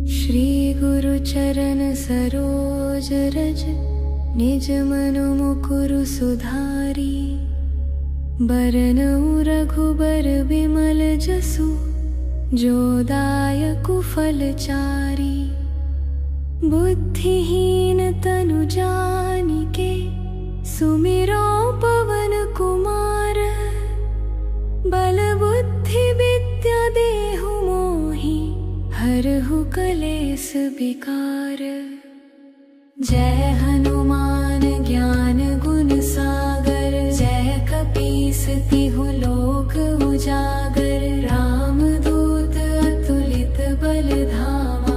श्री गुरु चरण सरोज रज निज मनु मुकुरु सुधारी। बरनउँ रघुबर बिमल जसु जो दायकु फलचारी। बुद्धिहीन तनु जानिके सुमिरो पवन कुमार। बल बुद्धि विद्या देहु मोहि हरहु कलेस विकार। जय हनुमान ज्ञान गुण सागर। जय कपीस तिहु लोक उजागर। रामदूत अतुलित बल धामा।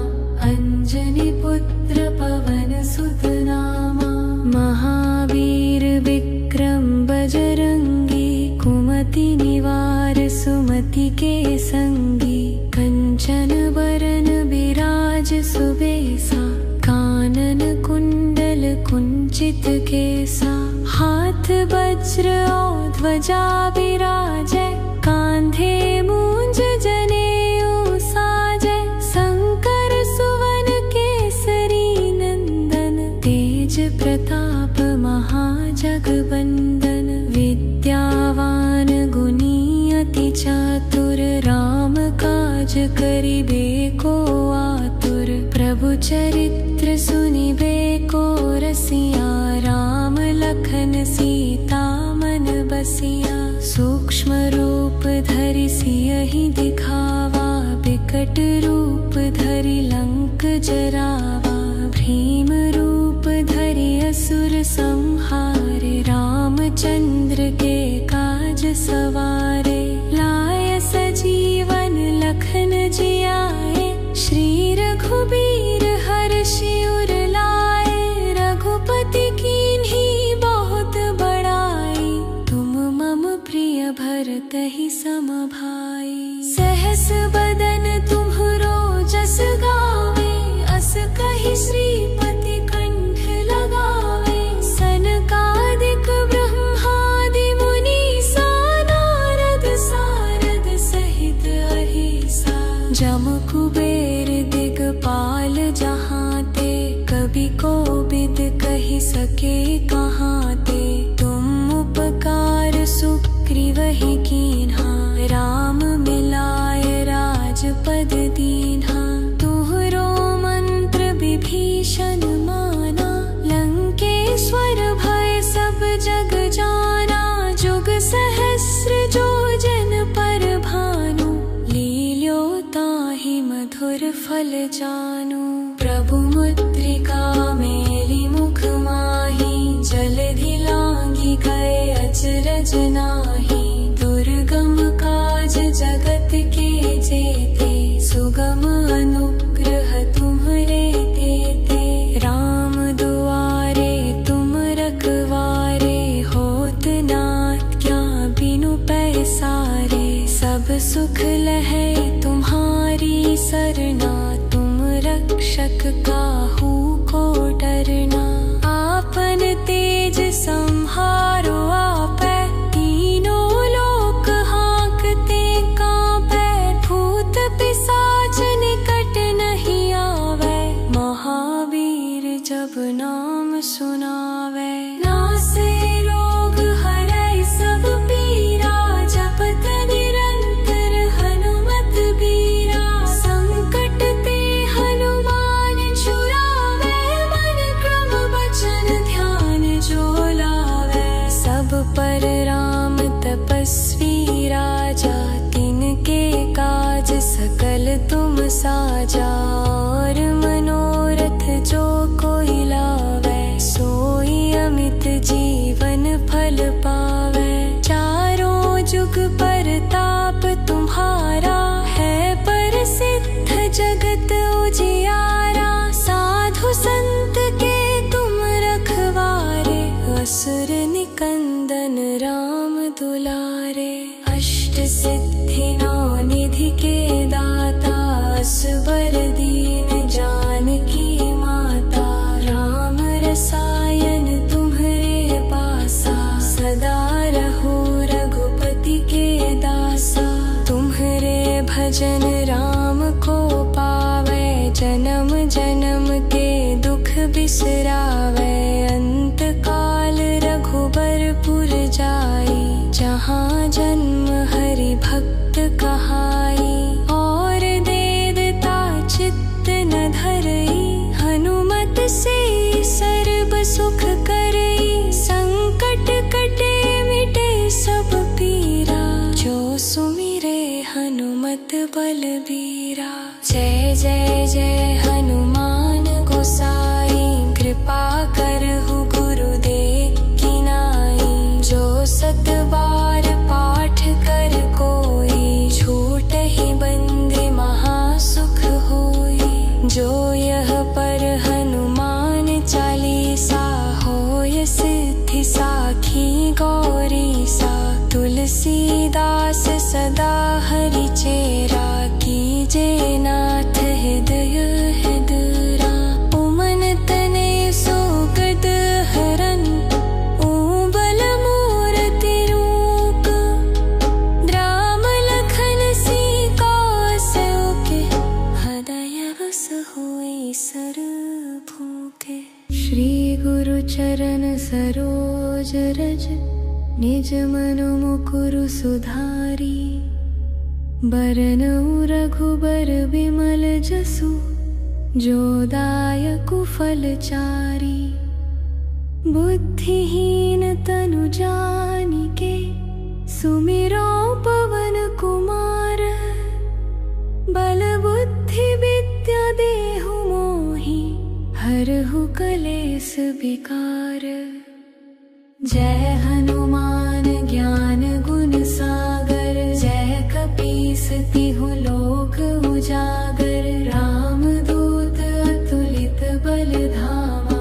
अंजनी पुत्र पवन सुत नामा। महावीर विक्रम बजरंगी। कुमति निवार सुमति के संगी। कंचन बरन बिराज सुबेसा। कानन कुंडल कुंचित केसा। हाथ वज्र और ध्वजा बिराजै। कांधे मूंज जनेऊ साजै। शंकर सुवन केसरी नंदन। तेज प्रताप महाजगवंदन। विद्यावान गुणी अति चातुर। राम काज करिबे को आतुर। प्रभु चरित्र सुनिबे को रसिया। राम लखन सीता मन बसिया। सूक्ष्म रूप धरि सियहि दिखावा। बिकट रूप धरि लंक जरावा। भीम रूप धरि असुर संहारे। रामचंद्र के काज सवारे। लाय सजीवन लखन जियाए। श्री रघुबीर हर्षि उर लाए। रघुपति कीन्ही बहुत बड़ाई। तुम मम प्रिय भरतहि सम भाई। सहस बदन तुम्हरो जस गावे। अस कहि श्रीपति कंठ लगावे। सनकादिक ब्रह्मादि मुनीसा। नारद सारद सहित अहिसा। जम कुबेर दिगपाल जहांते। कवि कोविद कहि सके कहांते। तुम उपकार सुग्रीवहि कीन्हा। राम मिलाय राजपद दीन्हा। तुहरो मंत्र विभीषण माना। लंकेश्वर भय सब जग जाना। जुग सहस्र जो जन पर भानु। लील्यो ताहि मधुर फल जानू। प्रभु मुद्रिका मेलि मुख माहि। जलधि लांघि गए अचरज नाहि। दुर्गम काज जगत के जेते। सुगम अनुग्रह तुम्हरे तेते। राम दुआरे तुम रखवारे। होत न आज्ञा बिनु पैसारे। सब सुख लहै तुम्हारी सरना। तुम रक्षक काहू को डरना। आपन तेज संहारो आपै। तीनों लोक हांकते कांपै। भूत पिशाच निकट नहीं आवे। महावीर जब नाम सुनावे। नासे रोग हरै सब पीरा। जपत निरंतर हनुमत बीरा। संकट ते हनुमान छुड़ावे। मन क्रम वचन ध्यान जो लावे। सब पर राम तपस्वी राजा। तिनके काज सकल तुम साजा। और मनोरथ जो कोई लावे। सोई अमित जीवन फल पावे। चारों जुग परताप तुम्हारा। है प्रसिद्ध जगत उजियारा। साधु संत के तुम रखवारे। असुर निकंदन राम दुलारे। अष्ट सिद्धि नौ निधि के दाता। असबर दी बिसरावे। अंत काल रघुबरपुर जाई, जहाँ जन्म हरि भक्त कहाई। और देवता चित्त न धरई, हनुमत से सर्व सुख करई। संकट कटे मिटे सब पीरा, जो सुमिरे हनुमत बलबीरा। जय जय जय हनुमान गोसाई, कृपा करहु गुरुदेव की नाई। जो सत बार पाठ कर कोई, छूट ही बंधे महासुख होई। जो यह पर हनुमान चालीसा, होय सिद्धि साखी गौरी सा। तुलसीदास सदा हरि चेरा, कीजे नाथ हृदय हृदरा। उमन तने सोगद हरन, ऊबल मूरति रूप। राम लखन सीता सौके, हृदय बस हुए सर्वभूखे। श्री गुरु चरण सरोज रज, निज मनु मुकुरु सुधारी। बरनउँ रघुबर बिमल जसु, जो दायकु फलचारी। बुद्धिहीन तनु जानिके, सुमिरो पवन कुमार। बल बुद्धि विद्या देहु मोहि, हरहु कलेस विकार। जय हनुमान ज्ञान गुण सागर, जय कपीस तिहु लोक उजागर। रामदूत अतुलित बल धामा,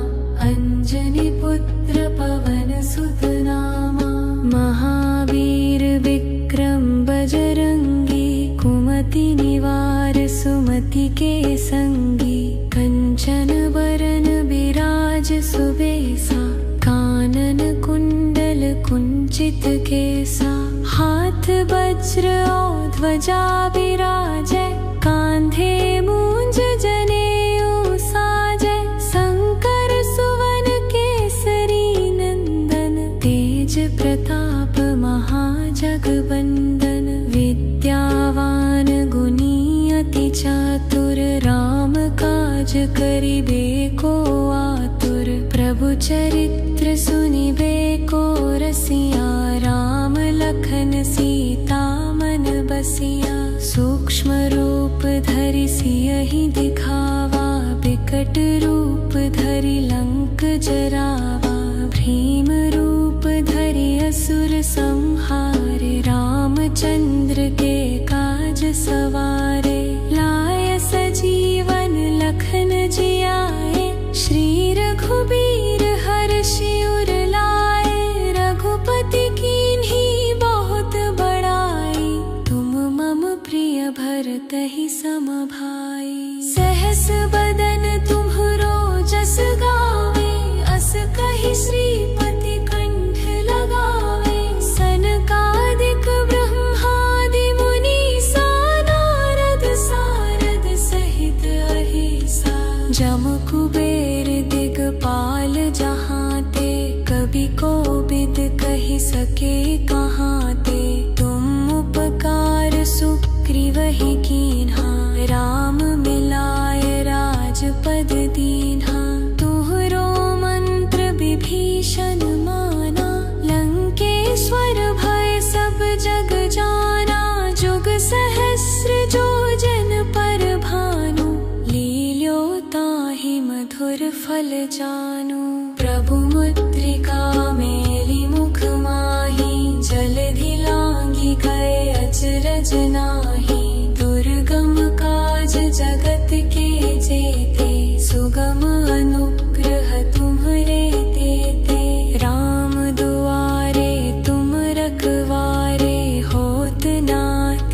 अंजनी पुत्र पवन सुत नामा। महावीर विक्रम बजरंगी, कुमति निवार सुमति के संगी। कंचन बरन बिराज सुबेसा, कानन कुंडल कुंचित केसा। हाथ वज्र और ध्वजा बिराजै, कांधे मूंज जनेऊ साजै। शंकर सुवन केसरी नंदन, तेज प्रताप महाजगवंदन। विद्यावान गुणी अति चातुर, राम काज करिबे को आतुर। प्रभु चरित्र सुनिबे को रसिया, राम लखन सीता मन बसिया। सूक्ष्म रूप धरि सियहि दिखावा, बिकट रूप धरि लंक जरावा। भीम रूप धरि असुर संहारे, रामचंद्र के काज सवारे। लाय सजीवन लखन जियाए, श्री रघुबीर हर्षि उर लाए। रघुपति कीन्ही बहुत बड़ाई, तुम मम प्रिय भरतहि सम भाई। सहस बदन तुम्हरो जस गावे, अस कहि श्रीपति कंठ लगावे। सनकादिक ब्रह्मादि मुनीसा, नारद सारद सहित अहिसा। जम कुबेर दिगपाल जहाँ ते, कवि कोविद कहि सके कहाँ ते। तुम उपकार सुग्रीवहि कीन्हा, राम मिलाय राजपद दीन्हा। तुहरो मंत्र विभीषण माना, लंकेश्वर भय सब जग जाना। जुग सहस्र जो जन पर भानु, लील्यो ताहि मधुर फल जानू। प्रभु मुद्रिका मेलि मुख माहि, जलधि लांघि गए अचरज नाहि। दुर्गम काज जगत के जेते, सुगम अनुग्रह तुम्हरे तेते। राम दुआरे तुम रखवारे, होत न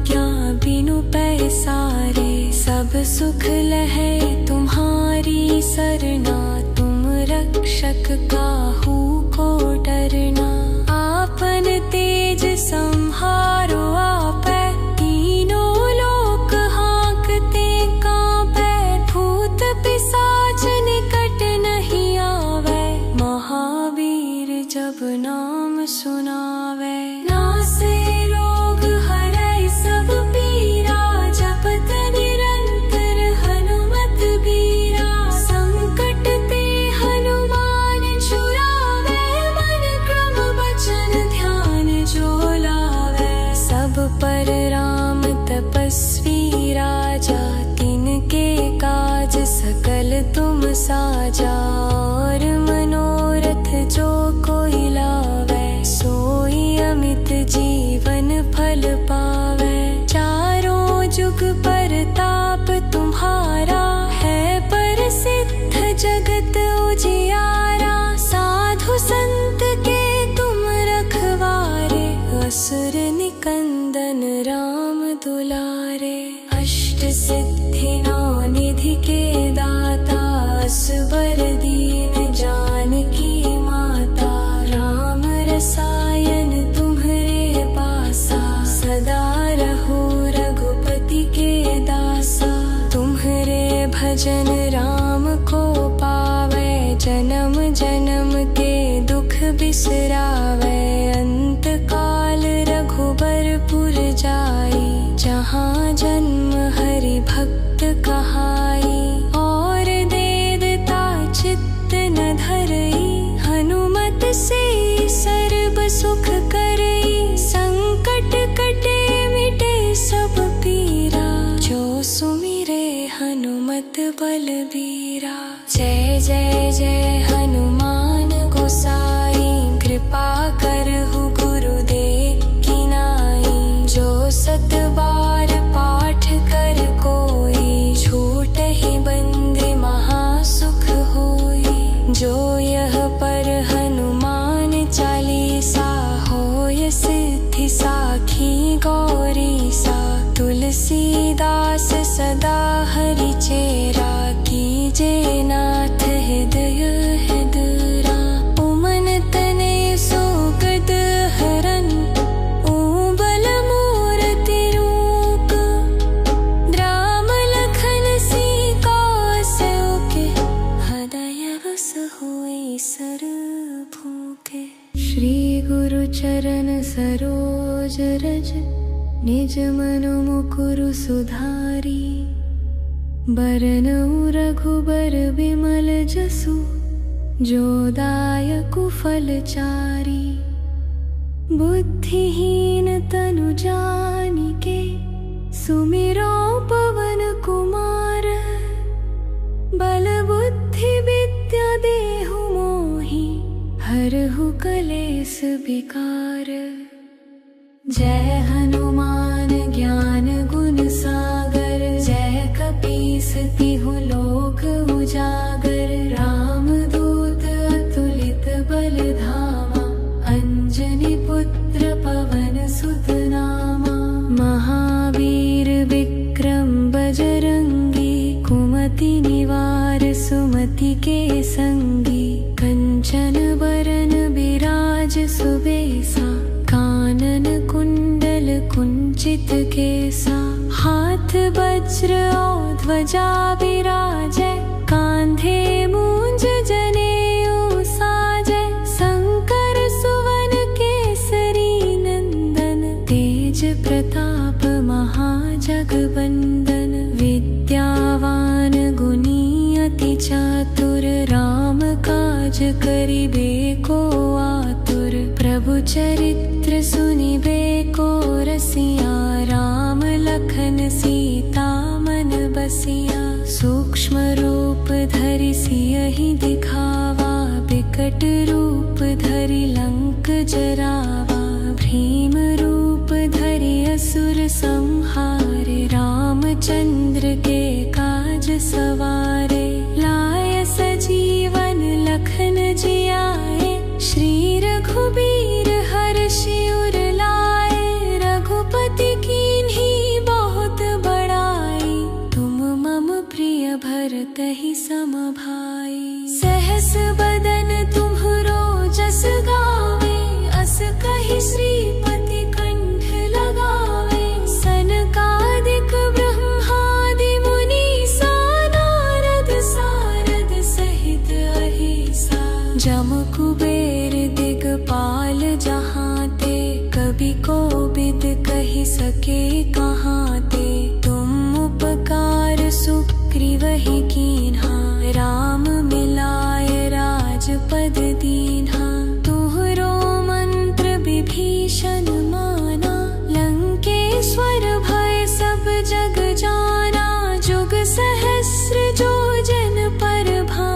क्या बिनु पैसारे। सब सुख लहै तुम्हारी सरना, तुम रक्षक काहू को डरना। आपन तेज संहारो आपै, तीनों लोक हांकते कांपै। भूत पिशाच निकट नहीं साजा और मनोरथ जो कोई लावे, सोई अमित जीवन फल पावे। चारों जुग परताप तुम्हारा, है प्रसिद्ध जगत उजियारा। साधु संत के तुम रखवारे, असुर निकंदन राम दुलारे। अष्ट सिद्धि नौ निधि के दाता, असबर दीन जानकी माता। राम रसायन तुम्हारे पासा, सदा रहो रघुपति के दासा। तुम्हारे भजन राम को पावे, जन्म जन्म के दुख बिसरावे। अंत काल रघुबरपुर जाई, जहाँ जन्म हरि भक्त कहाई। और देवता चित्त न धरई, हनुमत से सर्व सुख करई। संकट कटे मिटे सब पीरा, जो सुमिरे हनुमत बलबीरा। जय जय जय हनुमान गोसाई, कृपा करहु गुरुदेव की नाई। जो सत बार पाठ कर कोई, छूट ही बंद महासुख होई। जो यह पर हनुमान चालीसा, होय सिद्धि साखी गौरी सा। तुलसीदास सदा हरि चेरा, कीजे नाथ हृदय हृदरा। उमन तनय सुगत हरन, ऊबल मूरति रूप। राम लखन सीता सौखे, हृदय बस हुई सर्वभूखे। श्री गुरु चरण सरोज रज, निज मनु मुकुरु सुधारी। बरनउँ रघुबर बिमल जसु, जो दायकु फलचारी। बुद्धिहीन तनु जानिके, सुमिरो पवन कुमार। बल बुद्धि विद्या देहु मोहि, हरहु कलेस विकार। जय हनुमान ज्ञान गुण सागर, जय कपीस तिहु लोक उजागर। राम दूत अतुलित बल धामा, अंजनी पुत्र पवन सुत नामा। महावीर विक्रम बजरंगी, कुमति निवार सुमति के संगी। कंचन बरन बिराज सुबेसा, कानन कुंडल कुंचित केसा। हाथ वज्र और ध्वजा विराजै, कांधे मूंज जनेऊ साजै। शंकर सुवन केसरी नंदन, तेज प्रताप महाजगवंदन। विद्यावान गुणी अति चातुर, राम काज करिबे को आतुर। प्रभु चरित्र सुनिबे को रसिया, राम लखन सीता मन बसिया। सूक्ष्म रूप धरि सियहि दिखावा, विकट रूप धरि लंक जरावा। भीम रूप धरि असुर संहारे, रामचंद्र के काज सवारे। लाय सजीवन लखन जियाए, श्री रघुबीर हर्षि उर लाए। रघुपति कीन्ही बहुत बड़ाई, तुम मम प्रिय भरतहि सम भाई। सहस बदन तुम्हरो जस गावे, अस कहि श्रीपति कंठ लगावे। सनकादिक ब्रह्मादि मुनीसा, नारद सारद सहित अहिसा। जम कुबेर दिगपाल जहाँ ते, कवि कोविद कहि सके कहाँ ते। तुम उपकार सुग्रीवहि कीन्हा, राम मिलाय राजपद दीन्हा। तुहरो मंत्र विभीषण माना, लंकेश्वर भय सब जग जाना। जुग सहस्र जो जन पर भाना,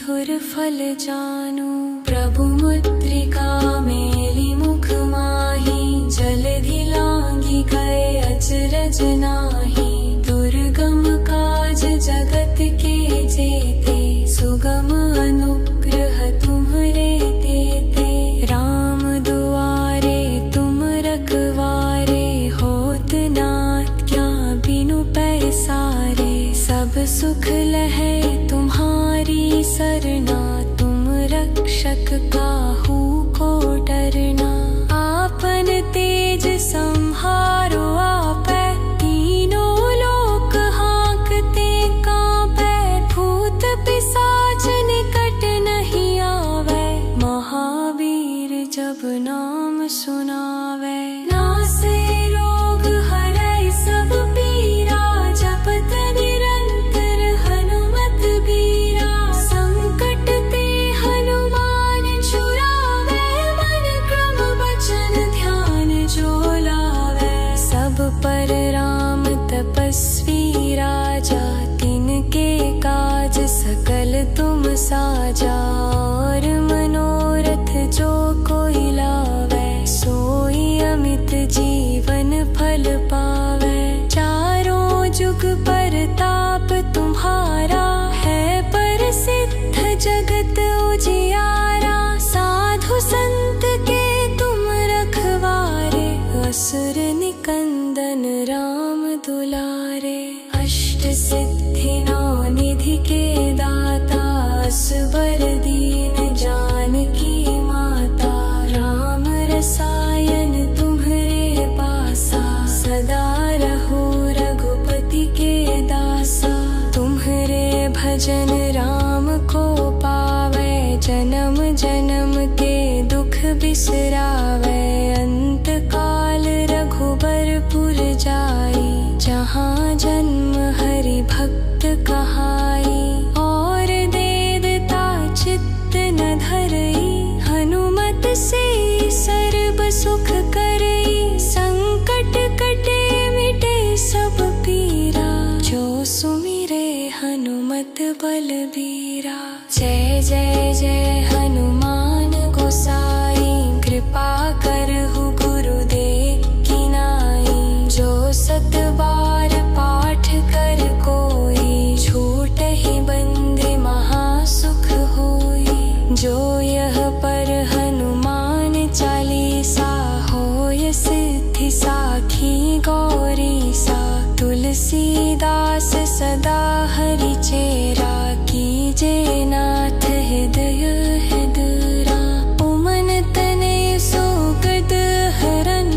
मधुर फल जानो। प्रभु मुद्रिका मेली मुख माही, जलधि लांघि गए अचरज नाही। दुर्गम काज जगत के जेते, सुगम अनुग्रह तुम्हरे तेते। राम दुआरे तुम रखवारे, होत नाथ क्या बिनु पैसारे। सब सुख लहै तुम्हारी सरना, तुम रक्षक काहू को डरना। आपन तेज संहारो आपै, तीनों लोक हाँकते कांपै। भूत पिशाच निकट नहीं आवै, महावीर जब नाम सुनावै। नासे रोग हरै सब पीरा, जपत निरंतर हनुमत बीरा। संकट ते हनुमान छुड़ावै, मन क्रम वचन ध्यान जो लावै। सब पर राम तपस्वी राजा, तिनके काज सकल तुम साजा। और मनोरथ जो कोई लावै, सोई अमित जीवन फल पावै। चारों जुग परताप तुम्हारा, है प्रसिद्ध जगत उजियारा। साधु संत के तुम रखवारे, असुर निकंदन राम दुलारे। अष्ट सिद्धि नौ निधि के दाता, असबर दीन जानकी माता। राम रसायन तुम्हरे पासा, सदा रहो रघुपति के दासा। तुम्हरे भजन राम को पावै, जन्म जन्म के दुख बिसरावै। अंत काल रघुबरपुर जाई, जहाँ जन्म हरि भक्त कहाई। और देवता चित्त न धरई, हनुमत से सर्व सुख करई। संकट कटे मिटे सब पीरा, जो सुमिरे हनुमत बलबीरा। जय जय जय हनुमान गोसाई, कृपा करहु गुरुदेव की नाई। जो सत बार पाठ कर कोई, छूटहि बंध महासुख होई। जो यह पर हनुमान चालीसा, होय सिद्धि साखी गौरीसा। तुलसीदास सदा हरि चेरा, कीजे नाथ हृदय हृदरा। उमन तनय सुगत हरन,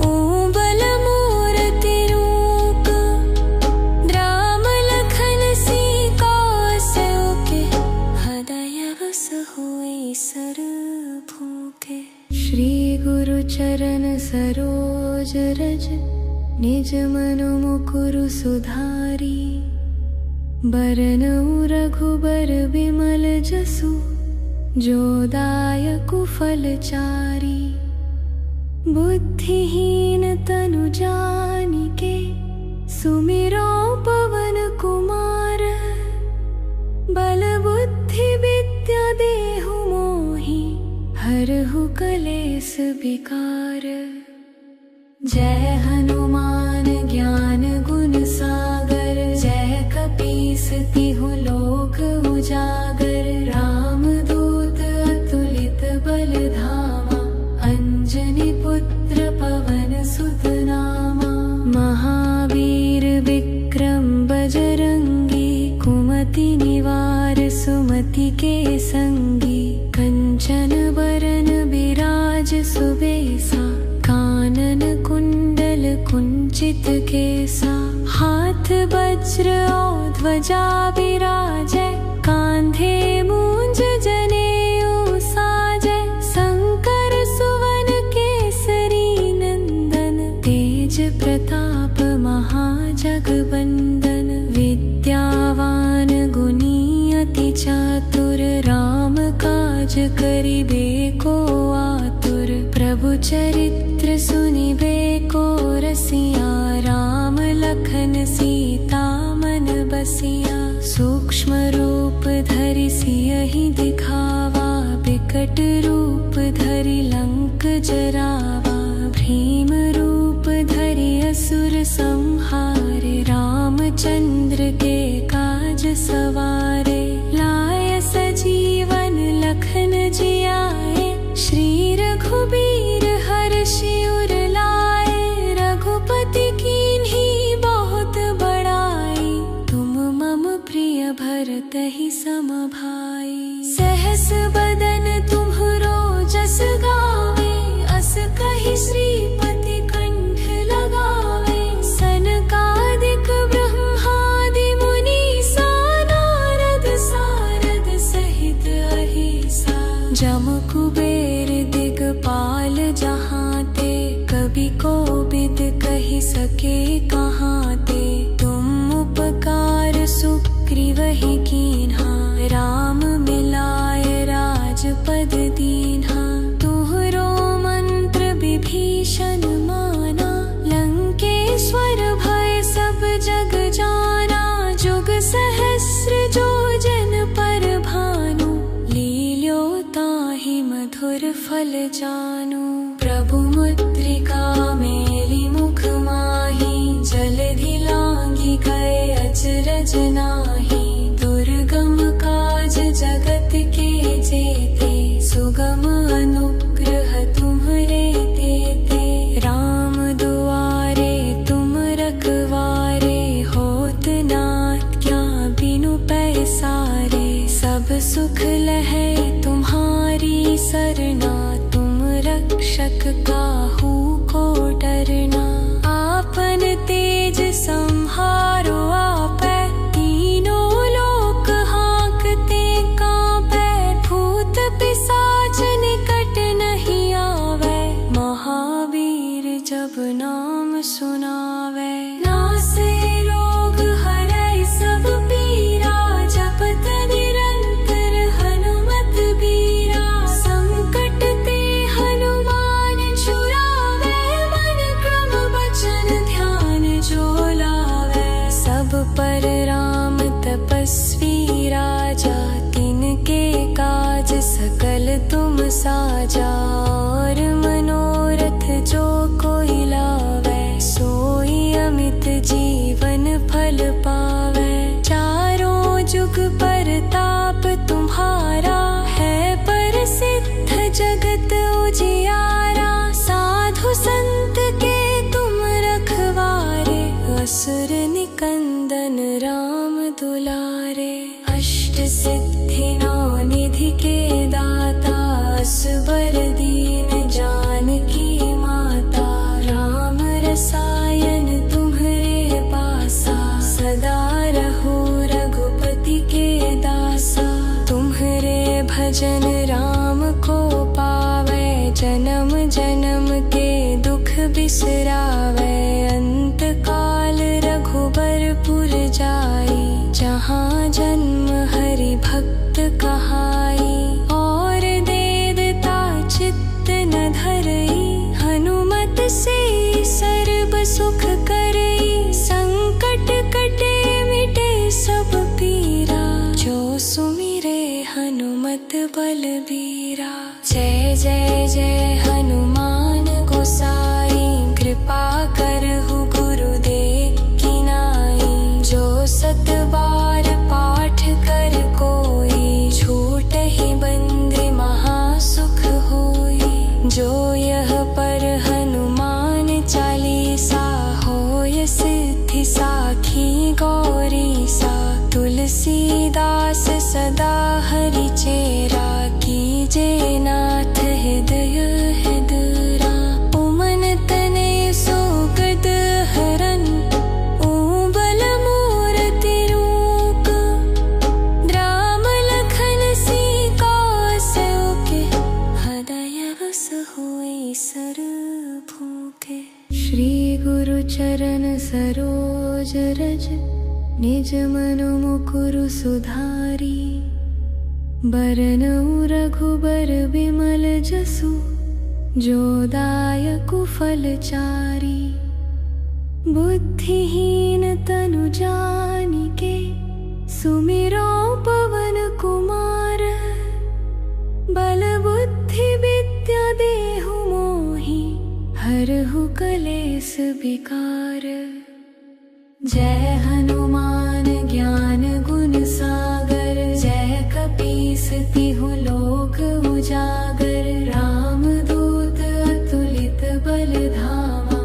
ऊबल मूरति रूप। राम लखन सीता सौखे, हृदय बस हुई सरभूखे। श्री गुरु चरण सरोज रज, निज मनु मुकुरु सुधारी। बरनउँ रघुबर बिमल जसु, जो दायकु फलचारी। बुद्धिहीन तनु जानिके, सुमिरो पवन कुमार। बल बुद्धि विद्या देहु मोहि, हरहु कलेस विकार। जय हनुमान ज्ञान गुण सागर, जय कपीस तिहु लोक उजागर। राम दूत अतुलित बल धामा, अंजनी पुत्र पवन सुत नामा। महावीर विक्रम बजरंगी, कुमति निवार सुमति के संगी। कंचन बरन बिराज सुबेसा, कानन कुंडल कुंचित केसा। हाथ वज्र और ध्वजा विराजै, कांधे मूंज जनेऊ साजै। शंकर सुवन केसरी नंदन, तेज प्रताप महाजगवंदन। विद्यावान गुणी अति चातुर, राम काज करिबे को आतुर। प्रभु चरित्र सुनिबे को रसिया, राम लखन सीता मन बसिया। सूक्ष्म रूप धरि करि सियहि दिखावा, बिकट रूप धरि लंक जरावा। भीम रूप धरि असुर संहारे, रामचंद्र के काज सवारे। लाय सजीवन लखन जियाए, श्री रघुबीर हर्षि उर लाए। रघुपति कीन्ही बहुत बड़ाई, तुम मम प्रिय भरतहि सम भाई। सहस बदन तुम्हरो जस गावे, अस कहि श्रीपति कंठ लगावे। सनकादिक ब्रह्मादि मुनीसा, नारद सारद सहित अहिसा। जम कुबेर दिगपाल जहाँ ते, कवि कोविद कहि सके कहाँ ते। तुम उपकार सुग्रीवहि कीन्हा, राम मिलाय राजपद दीन्हा। तुहरो मंत्र विभीषण माना, लंकेश्वर भय सब जग जाना। जुग सहस्र जो जन पर भानु, लील्यो ताहि मधुर फल जानू। प्रभु मुद्रिका मेलि मुख माहि, जलधि लांघि गए अचरज नाहि। दुर्गम काज जगत के जेते, सुगम अनुग्रह तुम्हरे तेते। राम दुआरे तुम रखवारे, होत न क्या बिनु पैसारे। सब सुख लहै तुम्हारी सरना, तुम रक्षक काहू को डरना। आपन तेज संहारो आपै, तीनों लोक हाँकते कांपै। भूत पिशाच निकट नहीं आवे, महावीर जब नाम सुनावे। नासे रोग हरै सब पीरा, जपत निरंतर हनुमत बीरा। संकट ते हनुमान छुड़ावे, मन क्रम वचन ध्यान जो लावे। सब पर राम तपस्वी राजा, तिनके काज सकल तुम साजा। और मनोरथ जो कोई लावे, सोई अमित जीवन फल पावे। चारों जुग परताप तुम्हारा, है प्रसिद्ध जगत उजियारा। साधु संत के तुम रखवारे, असुर निकंदन राम दुलारे। अष्ट सिद्धि नौ निधि के दाता, असबर दीन जानकी माता। राम रसायन तुम्हरे पासा, सदा रहो रघुपति के दासा। तुम्हरे भजन राम को पावे, जन्म जन्म के दुख बिसरावे। अंत काल रघुबरपुर जाई, जहाँ जन्म हरि भक्त कहाई। और देवता चित्त न धरई, हनुमत से सर्व सुख करई। संकट कटे मिटे सब पीरा, जो सुमिरे हनुमत बलबीरा। जय जय जय हनुमान गोसाई, कृपा करहु गुरुदेव की नाई। जो सत बार पाठ कर कोई, छूटहि बंद महासुख होई। जो यह पर हनुमान चालीसा, होय सिद्धि साखी गौरीसा। तुलसीदास सदा हरि चेरा, कीजे नाथ हृदय हृदरा। उमन तनय सोगद हरन, ऊबल मूरति रूप। राम लखन सीता सौखे, हृदय बस हुई सरभूखे। श्री गुरु चरण सरोज रज, निज मनु मुकुरु सुधारी। बरनउँ रघुबर विमल जसु, जो दायकु फलचारी। बुद्धिहीन तनु जानिके, सुमिरो पवन कुमार। विकार। जय हनुमान ज्ञान गुण सागर, जय कपीस तिहु लोक उजागर। राम दूत अतुलित बल धामा,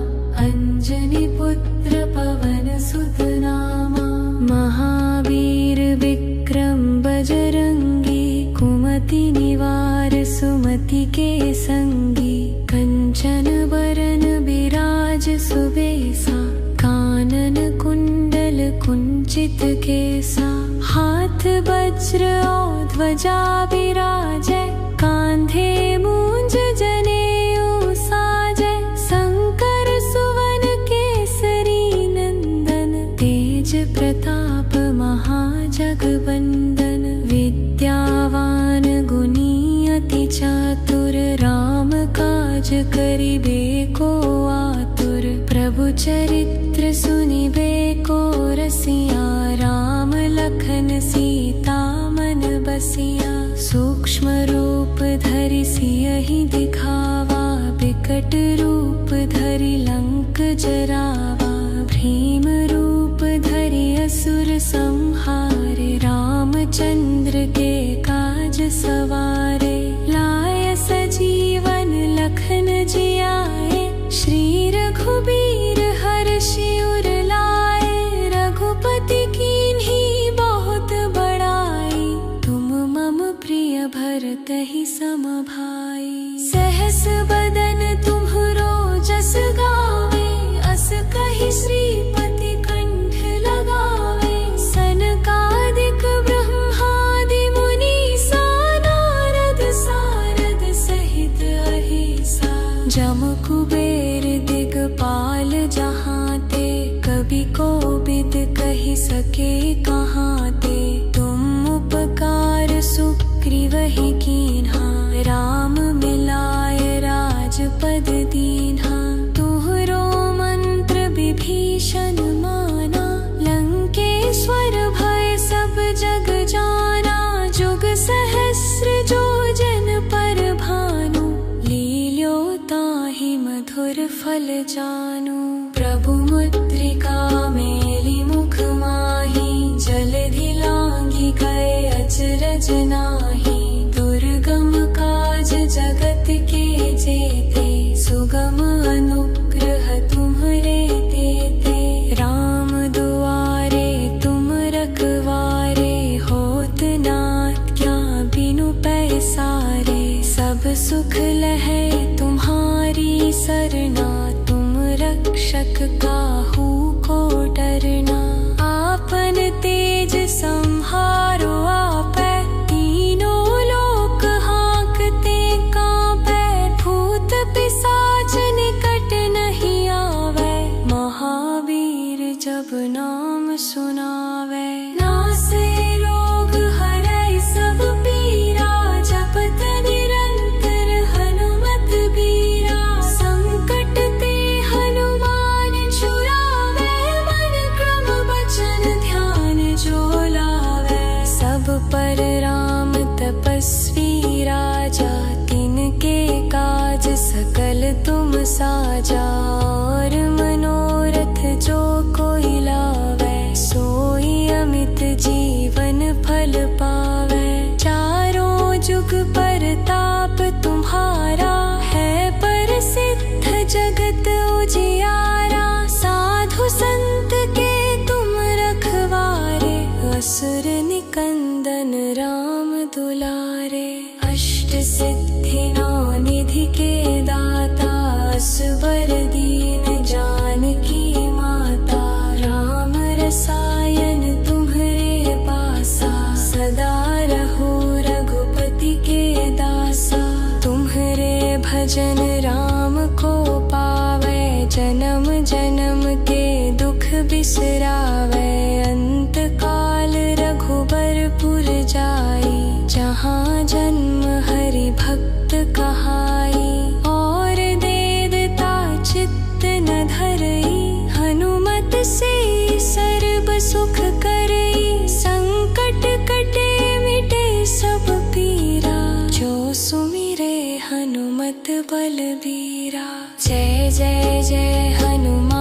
अंजनी पुत्र पवन सुत नामा। महावीर विक्रम बजरंगी, कुमति निवार सुमति के संगी। कंचन बरन बिराज सुबेसा, कानन कुंडल कुंचित केसा। हाथ वज्र और ध्वजा बिराजै, कांधे मूंज जनेऊ साजै। शंकर सुवन केसरी नंदन, तेज प्रताप महाजगवंदन। विद्यावान गुणी अति चातुर, राम काज करिबे को आतुर। प्रभु चरित्र सुनिबे को रसिया, राम लखन सीता मन बसिया। सूक्ष्म रूप धरि सियहि दिखावा, विकट रूप धरि लंक जरावा। भीम रूप धरि असुर संहारे, रामचंद्र के काज सवारे। लाय सजीवन लखन जियाए, श्री रघुबीर हर्षि उर लाए। रघुपति कीन्ही बहुत बड़ाई, तुम मम प्रिय भरतहि सम भाई। सहस बदन तुम्हरो जस गावे, अस कहि श्रीपति कंठ लगावे। सनकादिक ब्रह्मादि मुनीसा, नारद सारद सहित अहिसा। जम कुबेर दिगपाल जहाँ ते, कवि कोविद कहि सके कहाँ ते। तुम उपकार सुग्रीवहि कीन्हा, राम मिलाय राजपद दीन्हा। तुहरो मंत्र विभीषण माना, लंकेश्वर भय सब जग जाना। जुग सहस्र जो जन पर भानु, लील्यो ताहि मधुर फल जानू। प्रभु मुद्रिका मेलि मुख माहि, जलधि लांघि गए अचरज नाहि। दुर्गम काज जगत के जेते, सुगम अनुग्रह तुम्हरे तेते। राम दुआरे तुम रखवारे, होत न आज्ञा बिनु पैसारे। सब सुख लहै तुम्हारी सरना, तुम रक्षक काहू को डरना। आपन तेज संहारो आपै, तीनों लोक हांकते कांपै। भूत पिशाच निकट नहीं आवै, महावीर जब नाम सुनावै। नासे रोग हरै सब पीरा, जपत निरंतर हनुमत बीरा। संकट ते हनुमान छुड़ावै, मन क्रम वचन ध्यान जो लावै। सब पर राम तपस्वी राजा, तिनके काज सकल तुम साजा। और मनोरथ जो कोई लावै, सोई अमित जीवन फल पावै। चारों जुग परताप तुम्हारा, है प्रसिद्ध जगत उजियारा। साधु संत के तुम रखवारे, असुर निकंदन राम दुलारे। अष्ट सिद्धि नौ निधि के दाता, असवर दीन जानकी माता। राम रसायन तुम्हरे पासा, सदा रहो रघुपति के दासा। तुम्हरे भजन राम को पावै, जन्म जन्म के दुख बिसरावै। अंत काल रघुबरपुर जाई, जहाँ जन्म हरि भक्त कहाई। और देवता चित्त न धरई, हनुमत से सर्व सुख करई। संकट कटे मिटे सब पीरा, जो सुमिरे हनुमत बलबीरा। जय जय जय हनुमान।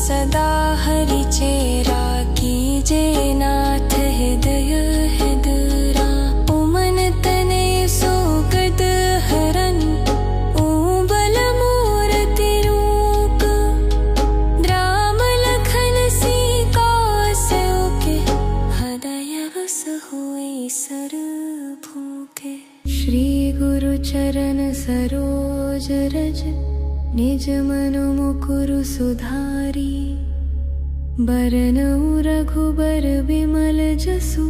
सदा हरि चेरा, कीजे नाथ हृदय हृदरा। ओ मन तनय सोगत हरन, ओ बल मूरति रूप। राम लखन सीता सौके, हृदय बस हुए सर्वभूके। श्री गुरु चरण सरोज रज, निज मनु मुकुरु सुधारी। बरनउँ रघुबर बिमल जसु,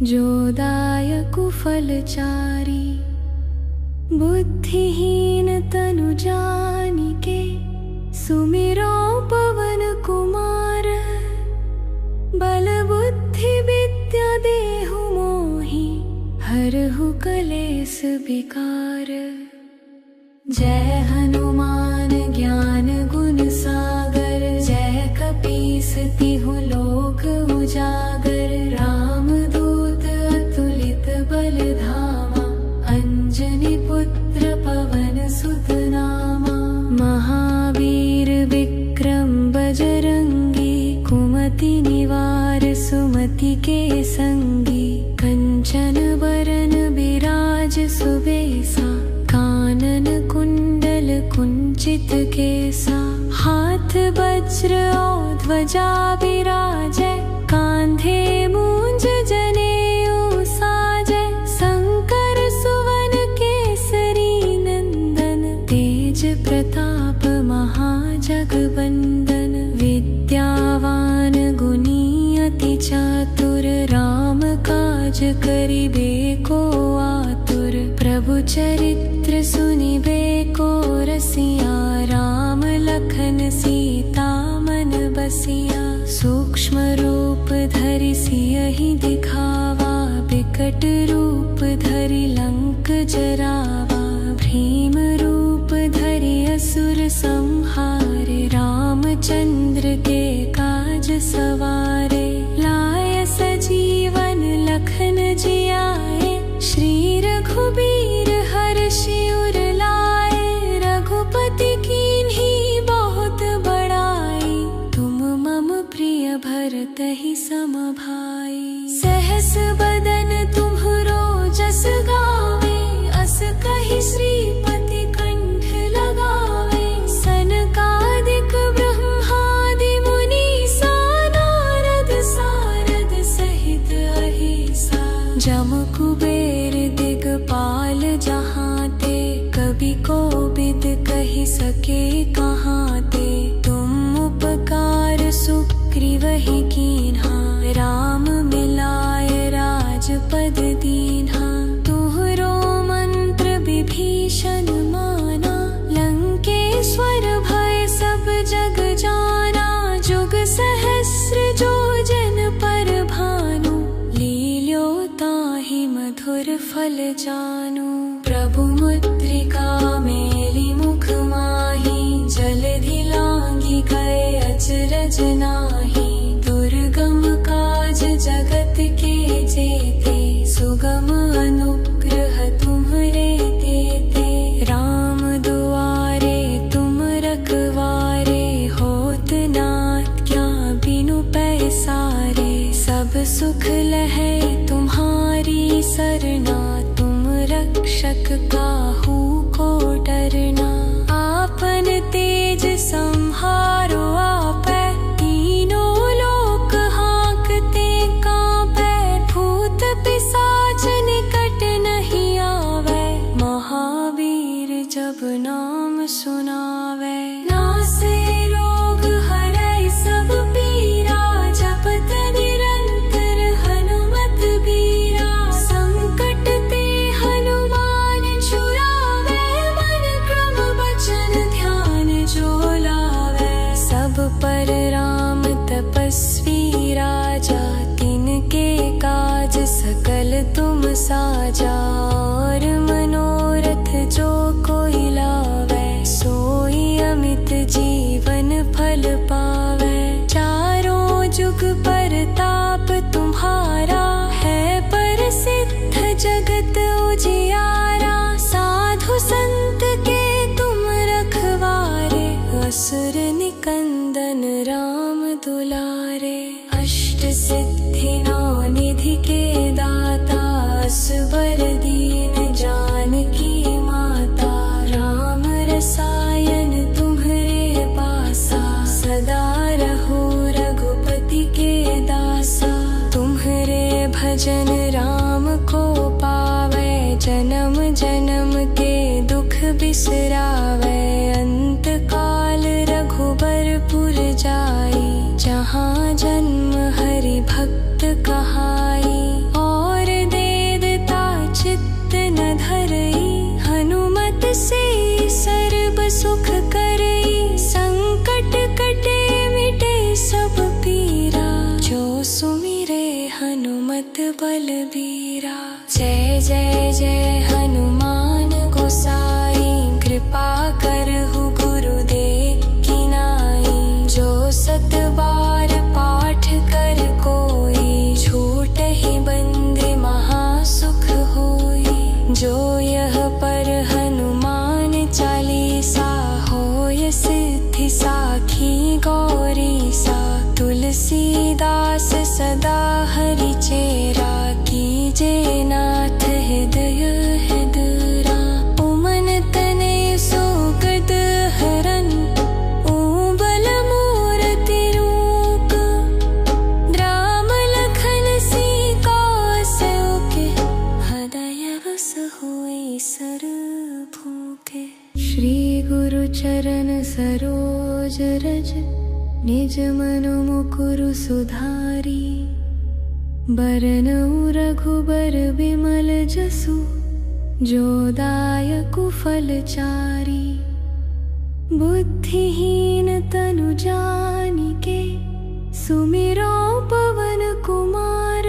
जो दायकु फलचारी। बुद्धिहीन तनु जानिके, सुमिरो पवन कुमार। बल बुद्धि विद्या देहु मोहि, हरहु कलेस विकार। जय हनुमान ज्ञान गुण सागर, जय कपीस तिहु लोक उजागर। रामदूत अतुलित बल धामा, अंजनी पुत्र पवन सुत नामा। महावीर विक्रम बजरंगी, कुमति निवार सुमति के संगी। कंचन बरन बिराज सुबेसा, कानन कुंडल कुंचित केसा। हाथ वज्र और ध्वजा विराजै, कांधे मूंज जनेऊ साजै। शंकर सुवन केसरी नंदन, तेज प्रताप महाजगवंदन। विद्यावान गुणी अति चातुर, राम काज करिबे को आतुर। प्रभु चरित्र सुनिबे को रसिया, राम लखन सीता मन बसिया। सूक्ष्म रूप धरि सियहि दिखावा, विकट रूप धरि लंक जरावा। भीम रूप धरि असुर संहारे, रामचंद्र के काज सवारे। लाय सजीवन लखन जियाए, श्री रघुबीर हर्षि उर लाए। रघुपति कीन्ही बहुत बड़ाई, तुम मम प्रिय भरतहि सम भाई। सहस बदन तुम्हरो जस गावे, अस कहि श्रीपति कंठ लगावे। सनकादिक ब्रह्मादि मुनीसा, नारद सारद सहित अहिसा। जम कुबेर दिगपाल जहाँ ते, कवि कोविद कहि सके कहाँ ते। तुम उपकार सुग्रीवहि कीन्हा, राम मिलाय राजपद दीन्हा। तुहरो मंत्र विभीषण माना, लंकेश्वर भय सब जग जाना। जुग सहस्र जो जन पर भानु, लील्यो ताहि मधुर फल जानू। प्रभु मुद्रिका मेलि मुख माहि, जलधि लांघि गए अचरज नाहि। दुर्गम काज जगत के जेते, सुगम अनुग्रह तुम्हरे तेते। राम दुआरे तुम रखवारे, होत न आज्ञा बिनु पैसारे। सब सुख लहै तुम्हारी सरना, तुम रक्षक काहू को डरना। आपन तेज संहारो आपै, तीनों लोक हांकते कांपै। भूत पिशाच निकट नहीं आवै, महावीर जब नाम सुनावै। नासे रोग हरै सब पीरा, जपत निरंतर हनुमत बीरा। संकट ते हनुमान छुड़ावै, मन क्रम बचन ध्यान जो लावै। सब पर राम तपस्वी राजा, तिनके काज सकल तुम साजा। और मनोरथ जो कोई लावै, सोई अमित बिसरावे। अंत काल रघुबरपुर जाई, जहाँ जन्म हरि भक्त कहाई। और देवता चित्त न धरई, हनुमत से सर्व सुख करई। संकट कटे मिटे सब पीरा, जो सुमिरे हनुमत बलबीरा। जय जय जय हनुमान गोसाई, कृपा करहु गुरुदेव की नाई। जो सत बार पाठ कर कोई, छूटहि बंध महासुख होई। जो यह पर हनुमान चालीसा, होय सिद्धि साखी गौरी सा। तुलसीदास सदा हरि चेरा, कीजे नाथ हृदय हृदरा। उमन तनय सुगत हरन, ऊबल मूरति रूप। राम लखन सीता सौखे, हृदय बस हुए सरभूखे। श्री गुरु चरण सरोज रज, निज मनु मुकुरु सुधारी। बरनउँ रघुबर बिमल जसु, जो दायकु फलचारी। बुद्धिहीन तनु जानिके, सुमिरो पवन कुमार।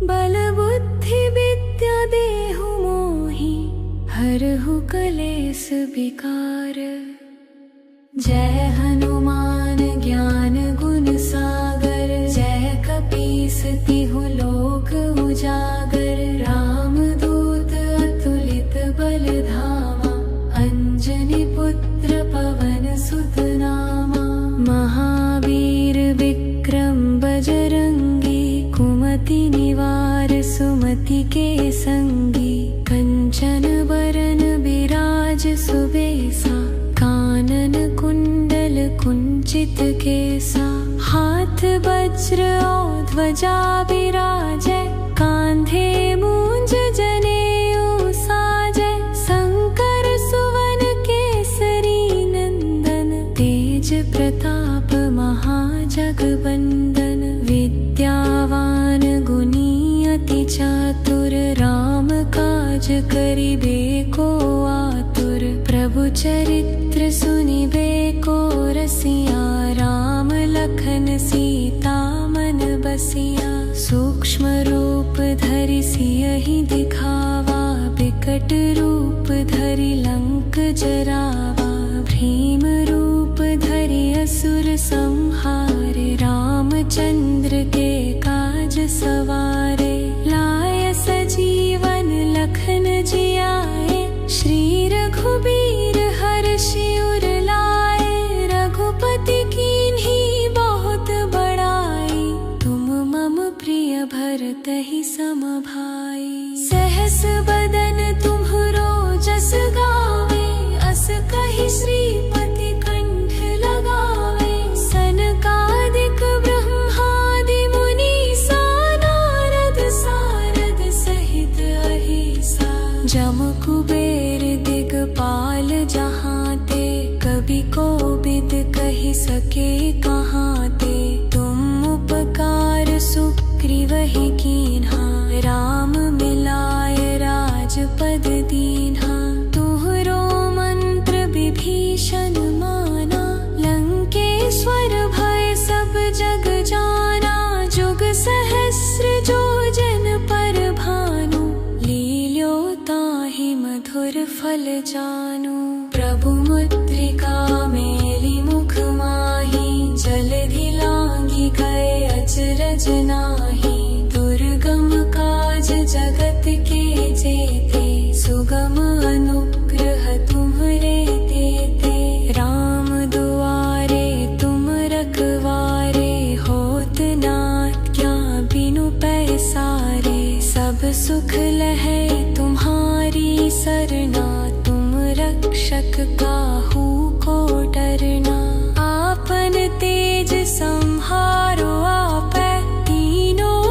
बल बुद्धि विद्या देहु मोहि, हरहु कलेस विकार। जय हनुमान ज्ञान गुण सागर, जय कपीस तिहु लोक उजागर। रामदूत अतुलित बल धामा, अंजनी पुत्र पवन सुत नामा। महावीर विक्रम बजरंगी, कुमति निवार सुमति के संगी। कंचन बरन बिराज सुबेसा, कानन कुंडल कुंचित केसा। हाथ वज्र और ध्वजा बिराजै, कांधे मूंज जनेऊ साजै। शंकर सुवन केसरी नंदन, तेज प्रताप महाजगवंदन। विद्यावान गुणी अति चातुर, राम काज करिबे को आतुर। प्रभु चरित्र सुनिबे को रसिया, राम लखन सीता मन बसिया। सूक्ष्म रूप धरि सियहि दिखावा, विकट रूप धरि लंक जरावा। भीम रूप धरि असुर संहारे, रामचंद्र के काज सवारे। लाय सजीवन लखन जियाए, श्री रघुबीर हर्षि उर लाए। रघुपति कीन्ही बहुत बड़ाई, तुम मम प्रिय भरतहि सम भाई। सहस बदन तुम्हरो जस गावे, अस कहि श्रीपति कंठ लगावे। सनकादिक ब्रह्मादि मुनीसा, नारद सारद सहित अहिसा। जम कुबेर दिगपाल जहाँ ते, कवि कोविद कहि सके कहाँ ते। तुम उपकार सुग्रीवहि कीन्हा, राम मिलाय राजपद दीन्हा। तुहरो मंत्र विभीषण माना, लंकेश्वर भय सब जग जाना। जुग सहस्र जो जन पर भानु, लील्यो ताहि मधुर फल जानू। प्रभु मुद्रिका मेलि मुख माहि, जलधि लांघि गए अचरज नाही। दुर्गम काज जगत के जेते, सुगम अनुग्रह तुम्हरे तेते। राम दुआरे तुम रखवारे, होत न क्या बिनु पैसारे। सब सुख लहै तुम्हारी सरना, तुम रक्षक काहू को डरना। आपन तेज संहारो आपै, तीनों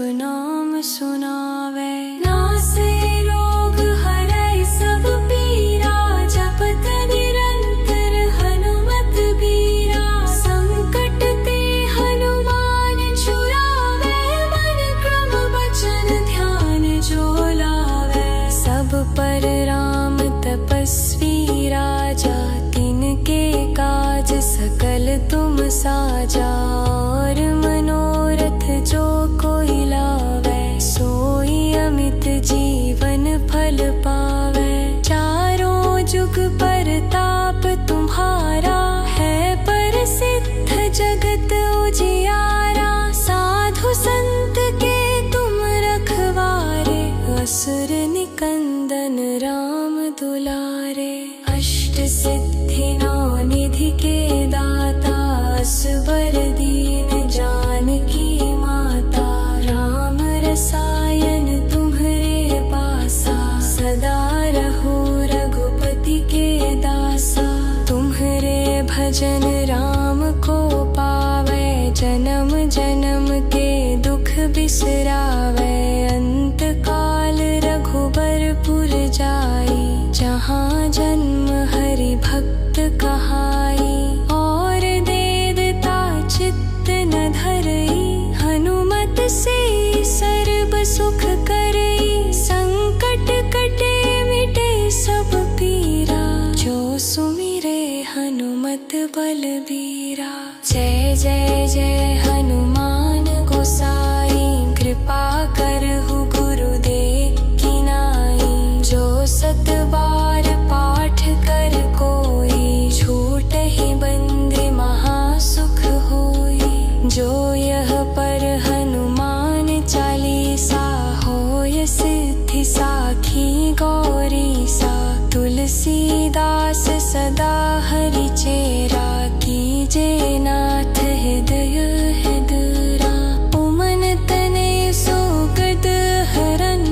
नाम सुनावे। नासे रोग हरै सब पीरा, जपत निरंतर हनुमत बीरा। संकट ते हनुमान छुड़ावे, मन क्रम वचन ध्यान जो लावे। सब पर राम तपस्वी राजा, तिनके काज सकल तुम साजा। और मनोरथ जो कोई लावे, सोई अमित जीवन फल पावे। चारों जुग परताप तुम्हारा, है प्रसिद्ध जगत उजियारा। साधु संत के तुम रखवारे, असुर निकंदन राम दुलारे। अष्ट सिद्धि नौ निधि के दाता, असवर दीन जानकी माता। राम रसायन तुम्हरे पासा, सदा रहो रघुपति के दासा। तुम्हरे भजन राम को पावे, जन्म जन्म के दुख बिसरावे। अंत काल रघुबरपुर जाई, जहाँ जन्म हरि भक्त कहाई। और देवता चित्त न धरई, हनुमत से सर्व सुख करई। संकट कटे मिटे सब पीरा, जो सुमिरे हनुमत बलबीरा। जय जय जय हनुमान गोसाई, कृपा करहु गुरुदेव की नाई। जो सत बार पाठ कर कोई, छूट ही बंद महासुख होई। जो यह पर हनुमान चालीसा, होय सिद्धि साखी गौरी सा। तुलसीदास सदा हरि चेरा, कीजे नाथ हृदय हृदरा। उमन तने सुगत हरन,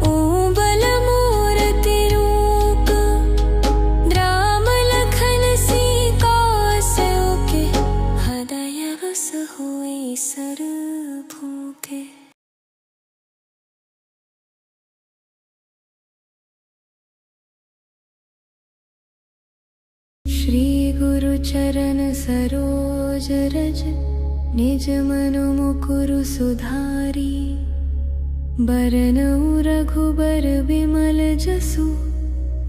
ऊबल मूरति रूप। राम लखन सीता सौखे, हृदय बस हुई सर्वभूखे। श्री गुरु चरण सरोज रज, निज मनु मुकुरु सुधारी। बरनउँ रघुबर बिमल जसु,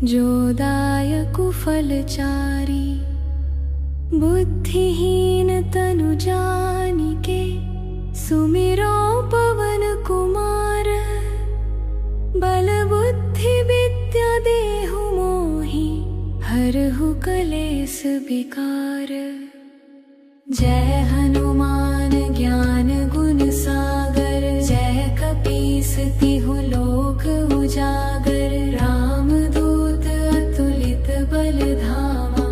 जो दायकु फलचारी। बुद्धिहीन तनु जानिके, सुमिरो पवन कुमार। बल बुद्धि विद्या देहु मोहि, हरहु कलेस विकार। जय हनुमान ज्ञान गुण सागर, जय कपीस तिहु लोक उजागर। रामदूत अतुलित बल धामा,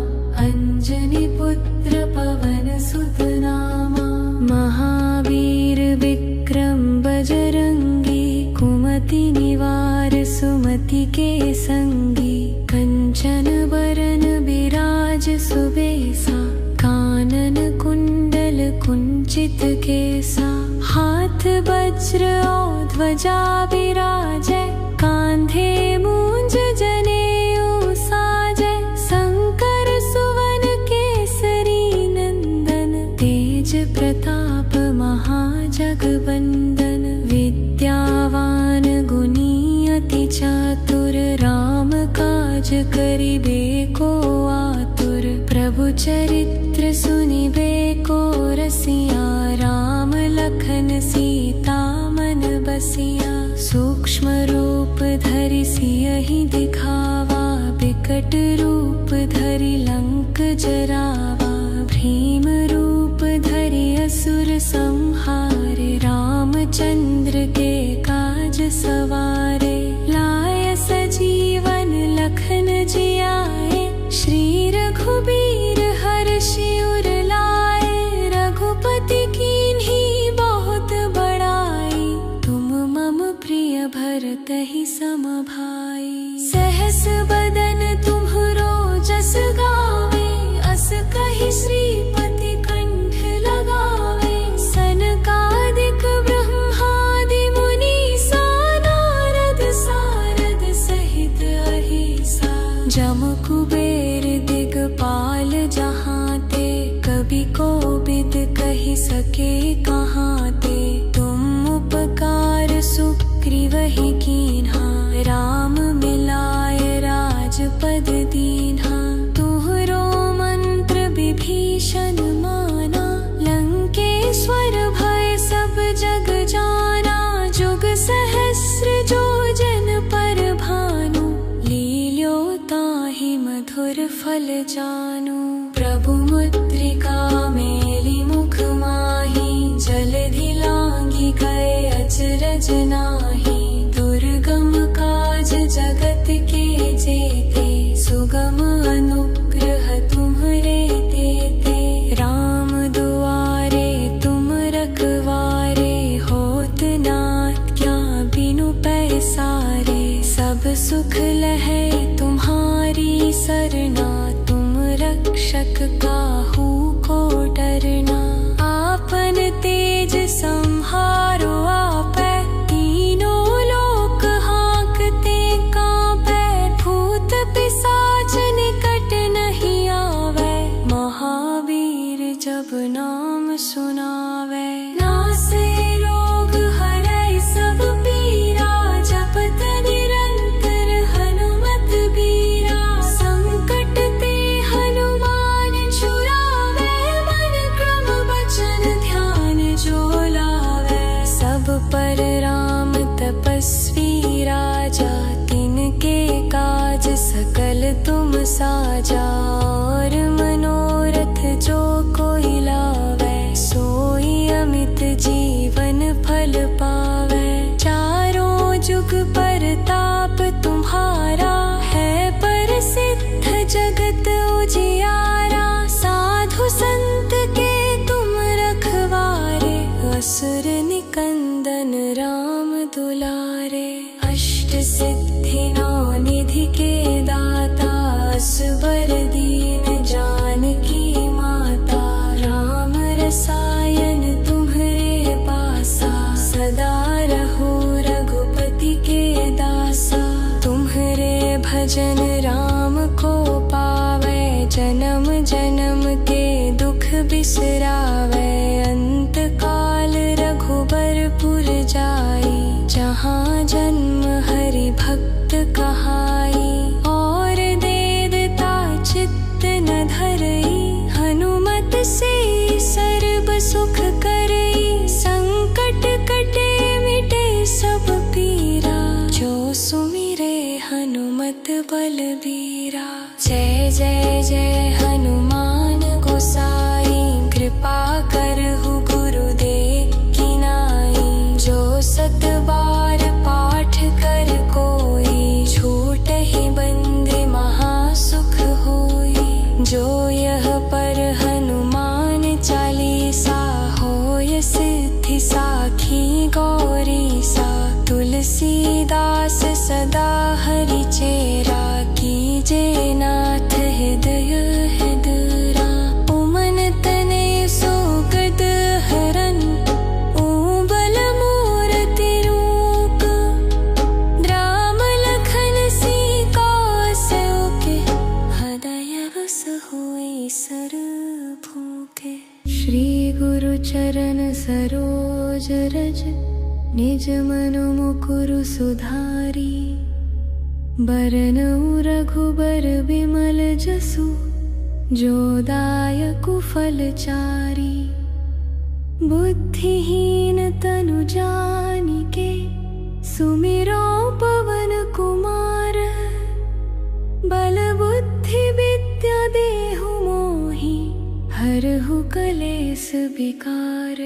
अंजनी पुत्र पवन सुत नामा। महावीर विक्रम बजरंगी, कुमति निवार सुमति के संगी। कंचन बरन बिराज सुबेसा, कानन कुंडल कुंचित केसा। हाथ वज्र और ध्वजा विराजै, कांधे मूंज जनेऊ साजै। शंकर सुवन केसरी नंदन, तेज प्रताप महाजगवंदन। विद्यावान गुणी अति चातुर, राम काज करिबे को आतुर। प्रभु चरित्र सुनिबे को रसिया, राम लखन सीता मन बसिया। सूक्ष्म रूप धरि सियहि दिखावा, बिकट रूप धरि लंक जरावा। भीम रूप धरि असुर संहारे, रामचंद्र के काज सवारे। लाय सजीवन लखन जियाए, श्री रघुबीर हर्षि उर लाए। रघुपति कीन्ही बहुत बड़ाई, तुम मम प्रिय भरतहि सम भाई। सहस बदन तुम्हरो जस गावे, अस कहि श्रीपति कंठ सके कहाँ ते। तुम उपकार सुग्रीव ही कीन्हा, राम मिलाय राजपद दीन्हा। तुहरो मंत्र विभीषण माना, लंकेश्वर भय सब जग जाना। जुग सहस्र जो जन पर भानु, लील्यो ताहि मधुर फल जानू। प्रभु मुद्रिका मेली मुख माही, जलधि लांघि गए अचरज नाहि। दुर्गम काज जगत के जेते, सुगम अनुग्रह तुम्हरे तेते। राम दुआरे तुम रखवारे, होत न क्या बिनु पैसारे। सब सुख लहै तुम्हारी सरना, तुम रक्षक काहू को डरना। आपन तेज संहारो आपै, तीनों लोक हाँकते कांपै। भूत पिशाच निकट नहीं आवै, महावीर जब नाम सुनावै। नासे रोग हरै सब पीरा, जपत निरंतर हनुमत बीरा। संकट ते हनुमान छुड़ावै, मन क्रम वचन ध्यान जो लावै। सब पर राम तपस्वी राजा, तिनके काज सकल तुम साजा। और मनोरथ जो कोई लावै, सोई अमित जीवन फल पावै। चारों जुग परताप तुम्हारा, है प्रसिद्ध जगत उजियारा। साधु संत के तुम रखवारे, असुर निकंदन राम दुलारे। अष्ट सिद्धि नौ निधि के दाता, असबर दीन जानकी माता। राम रसायन तुम्हरे पासा, सदा रहो रघुपति के दासा। तुम्हरे भजन राम को पावै, जन्म जन्म के दुख बिसरावै। अंत काल रघुबरपुर जाई, जहाँ जन्म हरि भक्त कहाई। और देवता चित्त न धरई, हनुमत से सर्व सुख करई। संकट कटे मिटे सब पीरा, जो सुमिरे हनुमत बलबीरा। जय जय जय हनुमान गोसाई, कृपा करहु गुरुदेव की नाई। जो सत बार पाठ कर कोई, छूटहि बंदी महासुख होई। जो यह पर हनुमान चालीसा, होय सिद्धि साखी गौरीसा। तुलसीदास सदा हरि चेरा, कीजे नाथ हृदय हृदरा। उमन तने सुगद हरन, ऊबल मूरति रूप। राम लखन सीता सौके, हृदय बस हुई सरभूके। श्री गुरु चरण सरोज रज, निज मनु मुकुरु सुधारी। बरनउँ रघुबर बिमल जसु, जो दायकु फलचारी। बुद्धिहीन तनु जानिके, सुमिरो पवन कुमार। बल बुद्धि विद्या देहु मोहि, हरहु कलेस विकार।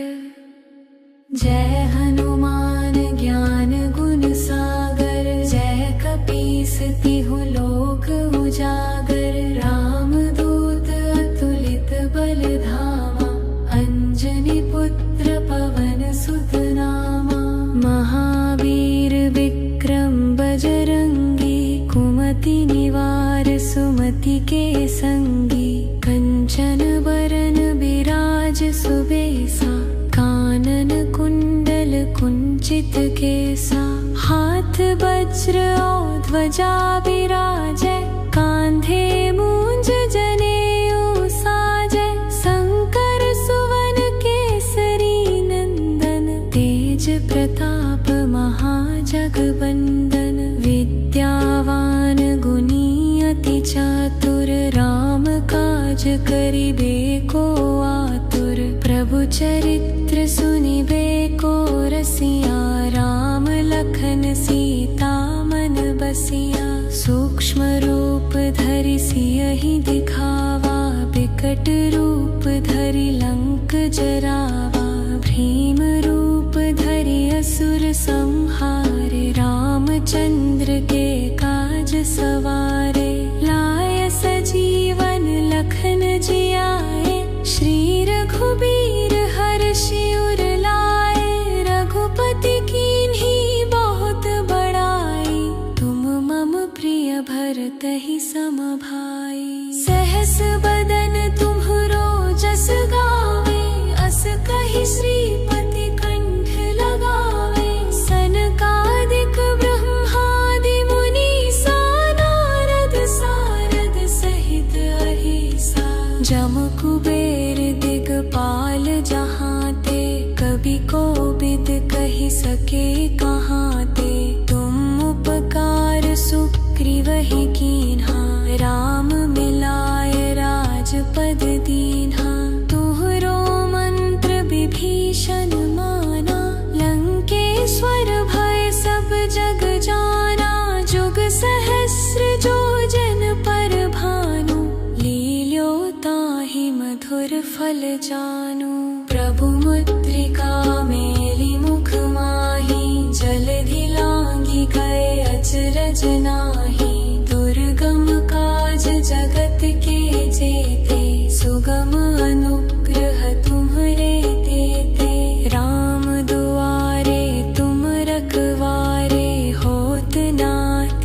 जय हनुमान ज्ञान गुण सागर, जय कपीस तिहु लोक उजागर। राम दूत अतुलित बल धामा, अंजनी पुत्र पवन सुत नामा। महावीर विक्रम बजरंगी, कुमति निवार सुमति के संगी। कंचन बरन बिराज सुबेसा, कानन कुंडल कुंचित केसा। हाथ वज्र और ध्वजा बिराजै, कांधे मूंज जनेऊ साजै। शंकर सुवन केसरी करिबे को आतुर, प्रभु चरित्र सुनिबे को रसिया। राम लखन सीता मन बसिया, सूक्ष्म रूप धरि सियहि दिखावा। बिकट रूप धरि लंक जरावा, भीम रूप धरि असुर संहारे। रामचंद्र के काज सवारे, लाय सजीवन लखन जियाए। श्री रघुबीर हर्षि उर लाए, रघुपति कीन्ही बहुत बड़ाई। तुम मम प्रिय भरतहि सम भाई, सहस बदन तुम्हरो जस गावे। अस कहि श्रीपति कंठ लगावे, सनकादिक ब्रह्मादि मुनीसा। नारद सारद सहित अहिसा, जम कुबेर दिगपाल जहाँ ते। कवि कोविद कहि सके कहाँ ते, तुम उपकार सुग्रीवहि कीन्हा। राम मिलाय राजपद दीन्हा, तुहरो मंत्र विभीषण माना। लंकेश्वर भय सब जग जाना, जुग सहस्र जो जन पर भानु। लील्यो ताहि मधुर फल जानू, प्रभु मुद्रिका मेलि मुख माही। जलधि लांघि गए अचरज नाहि, दुर्गम काज जगत के जेते। सुगम अनुग्रह तुम्हरे तेते, राम दुआरे तुम रखवारे। होत न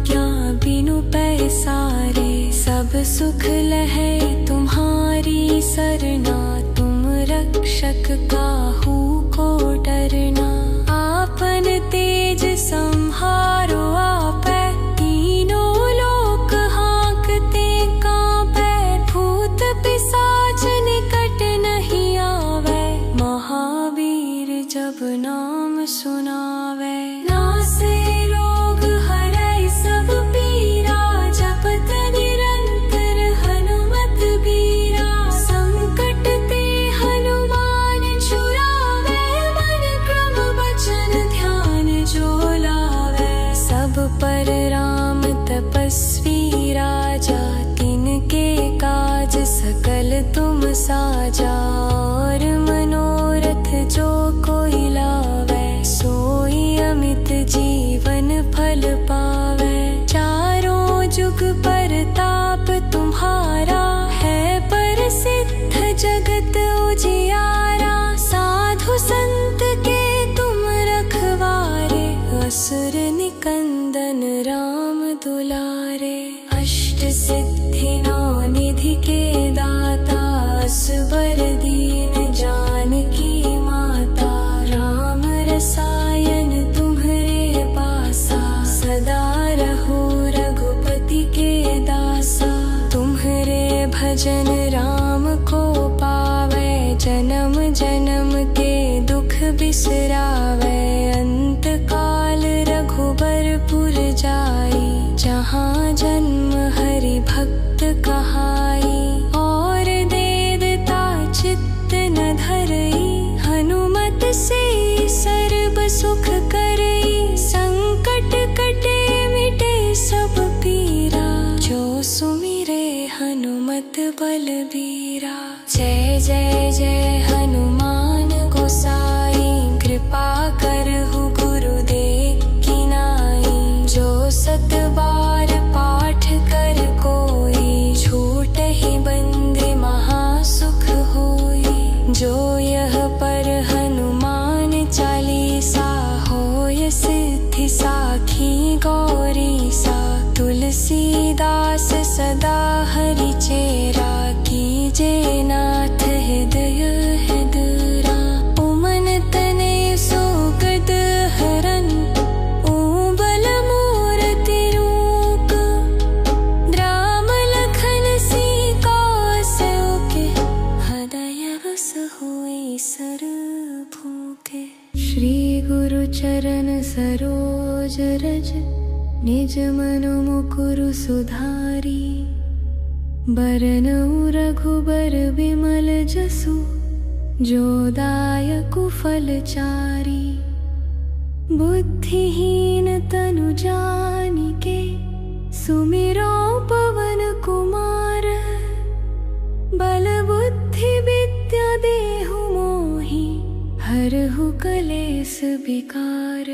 क्या बिनु पैसारे, सब सुख लहै तुम्हारी सरना। तुम रक्षक काहू को डरना, आपन तेज संहारो आपै। तीनों लोक हाँकते कांपै, भूत पिशाच निकट नहीं आवे। महावीर जब नाम सुनावे, नासे रोग हरै सब पीरा। जपत निरंतर हनुमत बीरा, संकट ते हनुमान छुड़ावे। मन क्रम वचन ध्यान जो लावे, सब पर राम तपस्वी राजा। तिनके काज सकल तुम साजा, और मनोरथ जो कोई लावे। सोई अमित जीवन फल पावे, चारों जुग परताप तुम्हारा। है प्रसिद्ध जगत उजियारा, साधु संत के तुम रखवारे। असुर निकंदन राम दुलारे, अष्ट सिद्धि नौ निधि के दाता। असबर दीन जानकी माता, राम रसायन तुम्हरे पासा। सदा रहो रघुपति के दासा, तुम्हरे भजन राम को पावे। जन्म जन्म के दुख बिसरावे, अंत काल रघुबरपुर जाई। जहाँ जन्म हरि भक्त कहाई, और देवता चित्त न धरई। हनुमत से सर्व सुख करई, संकट कटे मिटे सब पीरा। जो सुमिरे हनुमत बलबीरा, जय जय जय हनुमान गोसाई। कृपा करहु गुरुदेव की नाई, जो सत बार पाठ कर कोई। छूटहि बंदी महासुख होई, जो यह पर हनुमान चालीसा। होय सिद्धि साखी गौरी सा, तुलसीदास सदा हरि चेरा। कीजे नाथ हृदय हृदरा, उमन तनय सुगत हरन। ऊबल मूरति रूप, राम लखन सीता सौखे। हृदय बस हुई सर भूखे। श्री गुरु चरण सरोज रज, निज मनु मुकुरु सुधारी। बरनउँ रघुबर बिमल जसु, जो दायकु फलचारी। बुद्धिहीन तनु जानिके, सुमिरो पवन कुमार। बल बुद्धि विद्या देहु मोहि, हरहु कलेस विकार।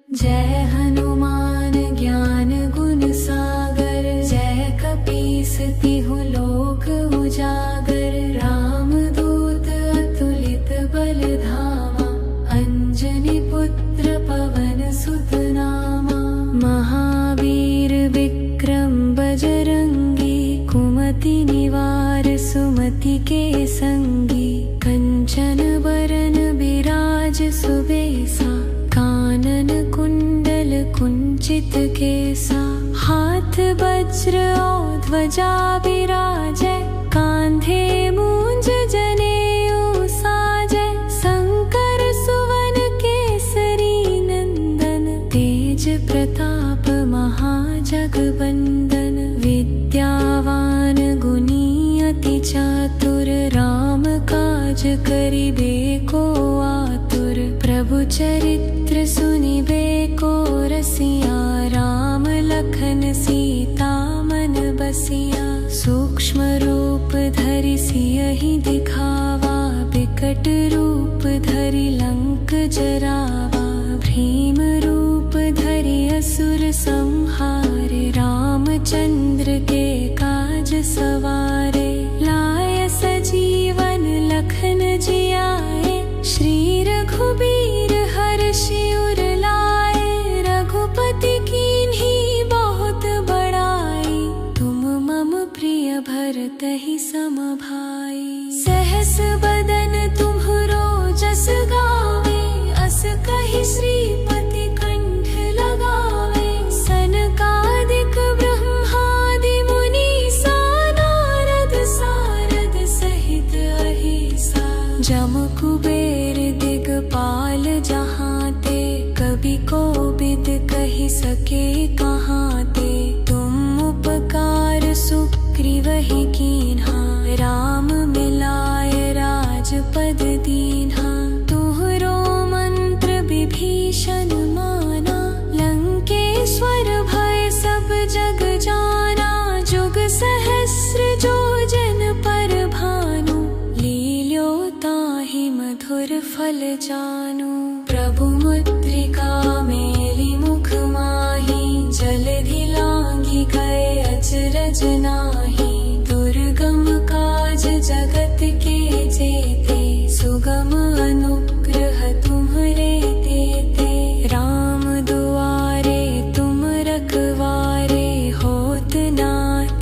जय हनुमान ज्ञान गुण सागर, जय कपीस तिहु लोक उजागर। रामदूत अतुलित बल धामा, अंजनी पुत्र पवन सुत नामा। महावीर विक्रम बजरंगी, कुमति निवार सुमति के संगी। कंचन बरन बिराज सुबेसा, कानन कुंडल कुंचित केसा। हाथ वज्र और ध्वजा बिराजै, कांधे मूंज जनेऊ साजै। शंकर सुवन केसरी नंदन, तेज प्रताप महाजगवंदन। विद्यावान गुणी अति चातुर, राम काज करिबे को आतुर। प्रभु चरित्र सुनिबे को रसिया, राम लखन सीता मन बसिया। सूक्ष्म रूप धरि सियहि दिखावा, बिकट रूप धरि लंक जरावा। भीम रूप धरि असुर संहारे, रामचंद्र के काज सवारे। लाय सजीवन लखन जियाए, श्री रघुबीर हर्षि उर लाए। रघुपति कीन्ही बहुत बड़ाई, तुम मम प्रिय भरतहि सम भाई। सहस बदन तुम्हरो जस गावे, अस कहि श्रीपति कंठ लगावे। सनकादिक ब्रह्मादि मुनीसा, नारद सारद सहित अहिसा। जम कुबेर दिगपाल जहाँ ते, कवि कोविद कहि सके कहाँ ते। तुम उपकार सुग्रीवहि कीन्हा, राम मिलाय राजपद दीन्हा। तुहरो मंत्र विभीषण माना, लंकेश्वर भय सब जग जाना। जुग सहस्र जो जन पर भानु, लील्यो ताहि मधुर फल जानू। प्रभु मुद्रिका मेलि मुख माहि, जलधि लांघि गए अचरज नाहि। दुर्गम काज जगत के जेते, सुगम अनुग्रह तुम्हरे तेते। राम दुआरे तुम रखवारे, होत न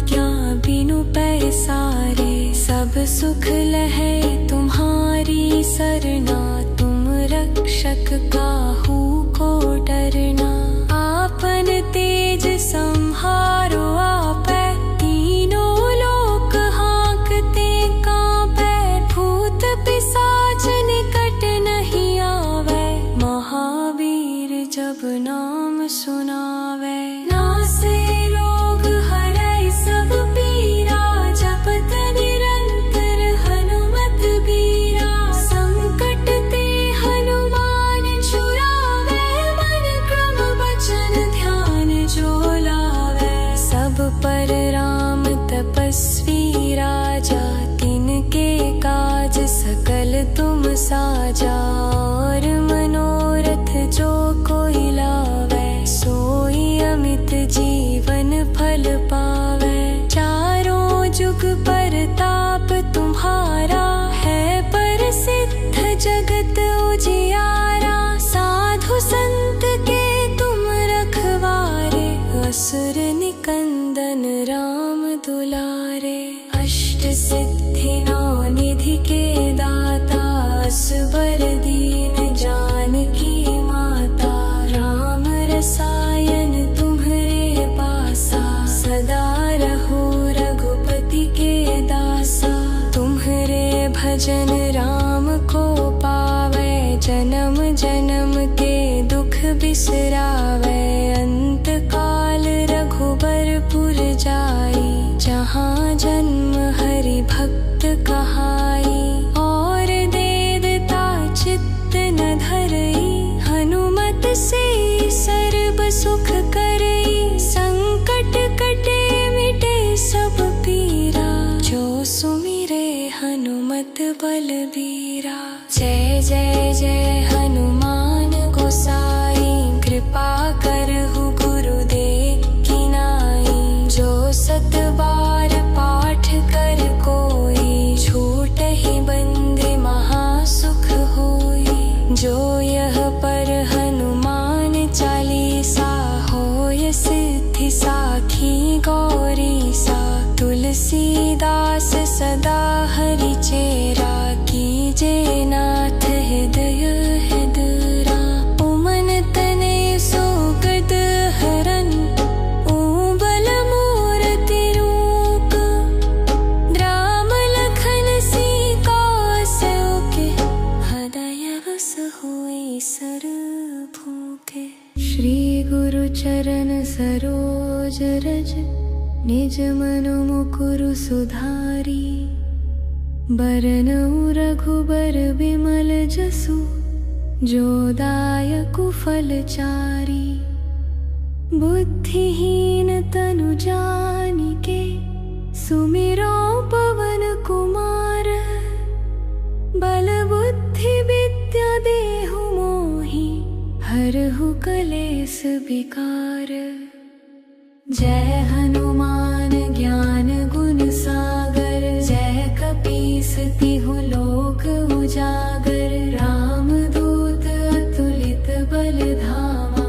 क्या बिनु पैसारे। सब सुख लहै तुम्हारी सरना, तुम रक्षक काहू को डरना। आपन तेज संहारो आपै, तीनों लोक हांकते कांपै। भूत पिशाच निकट नहीं आवै, महावीर जब नाम सुनावै। नासे रोग हरै सब पीरा, जपत निरंतर हनुमत बीरा। संकट ते हनुमान छुड़ावै, मन क्रम वचन ध्यान जो लावै। सब पर राम तपस्वी राजा, तिनके काज सकल तुम साजा। और मनोरथ जो कोई लावै, सोई अमित जीवन फल पावै। चारों जुग परताप तुम्हारा, है प्रसिद्ध जगत उजियारा। साधु संत के तुम रखवारे, असुर निकंदन राम दुलारे। अष्ट सिद्धि नौ निधि के दाता, असबर दीन जानकी माता। राम रसायन तुम्हरे पासा, सदा रहो रघुपति के दासा। तुम्हरे भजन राम को पावै, जन्म जन्म के दुख बिसरावै। अंत काल रघुबर पुर जाई, जहाँ जय जय जय हनुमान गोसाई, कृपा करहु गुरुदेव की नाई। जो सत बार पाठ कर कोई, छूटहि बंध महासुख होई। जो यह पर हनुमान चालीसा, होय सिद्धि साखी गौरी सा। तुलसीदास सदा हरि चेरा, कीजे नाथ हृदय हृदरा। उमन तनय सुगत हरन, ऊबल मूरति रूप। राम लखन सीता सौके, हृदय बस हुई सरभूके। श्री गुरु चरण सरोज रज, निज मनु मुकुरु सुधारी। बरनउँ रघुबर बिमल जसु, जो दायकु फलचारी। बुद्धिहीन तनु जानिके, सुमिरो पवन कुमार। बल बुद्धि विद्या देहु मोहि, हरहु कलेस विकार। जय हनुमान ज्ञान गुण सागर, जय कपीस तिहु लोक उजागर। रामदूत अतुलित बल धामा,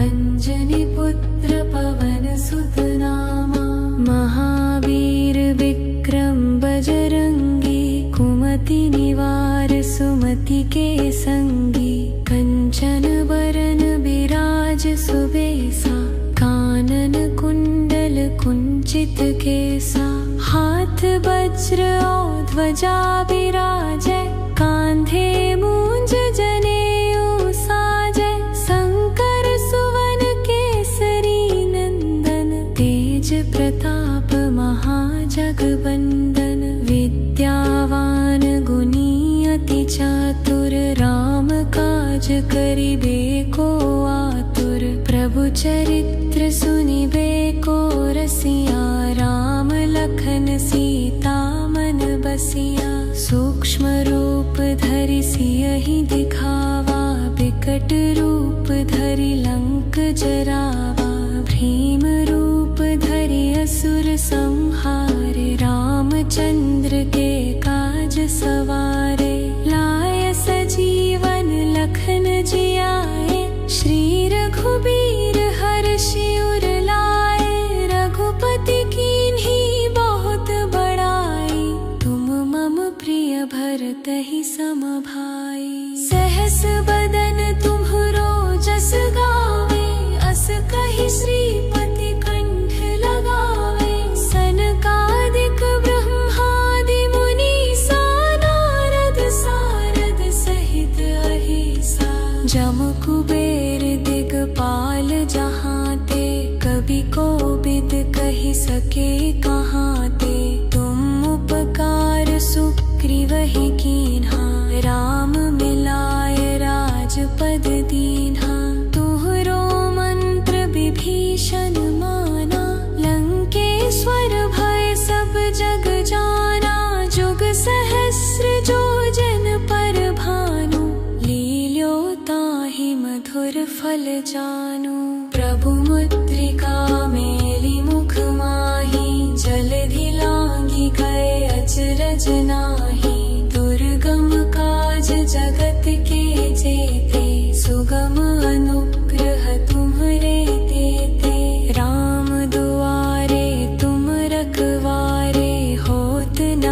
अंजनी पुत्र पवन सुत नामा। महावीर विक्रम बजरंगी, कुमति निवार सुमति के संगी। कंचन बरन बिराज सुबेसा, कानन कुंडल कुंचित केसा। हाथ वज्र और ध्वजा बिराजै, कांधे मूंज जनेऊ साजै। शंकर सुवन केसरी नंदन, तेज प्रताप महाजगवंदन। विद्यावान गुणी अति चातुर, राम काज करिबे को आतुर। प्रभु चरित्र सुनिबे को रसिया, राम लखन सीता मन बसिया। सूक्ष्म रूप धरि सियहि दिखावा, बिकट रूप धरि लंक जरावा। भीम रूप धरि असुर संहारे, रामचंद्र के काज सवारे। लाय सजीवन लखन जियाए, श्री रघुबीर हर्षि उर लाए। रघुपति कीन्ही बहुत बड़ाई, तुम मम प्रिय भरतहि सम भाई। सहस बदन तुम्हरो जस गावे, अस कहि श्रीपति कंठ लगावे। सनकादिक ब्रह्मादि मुनीसा, नारद सारद सहित अहिसा। जम कुबेर दिगपाल जहाँ ते, कवि कोविद कहि सके कहाँ ते। तुम उपकार सुग्रीवहि कीन्हा, राम मिलाय राजपद दीन्हा। तुहरो मंत्र विभीषण माना, लंकेश्वर भय सब जग जाना। जुग सहस्र जो जन पर भानु, लील्यो ताहि मधुर फल जानू। प्रभु मुद्रिका मेलि मुख माहि, जलधि लांघि गए अचरज नाही। दुर्गम काज जगत के जेते, सुगम अनुग्रह तुम्हरे तेते। राम दुआरे तुम रखवारे, होत न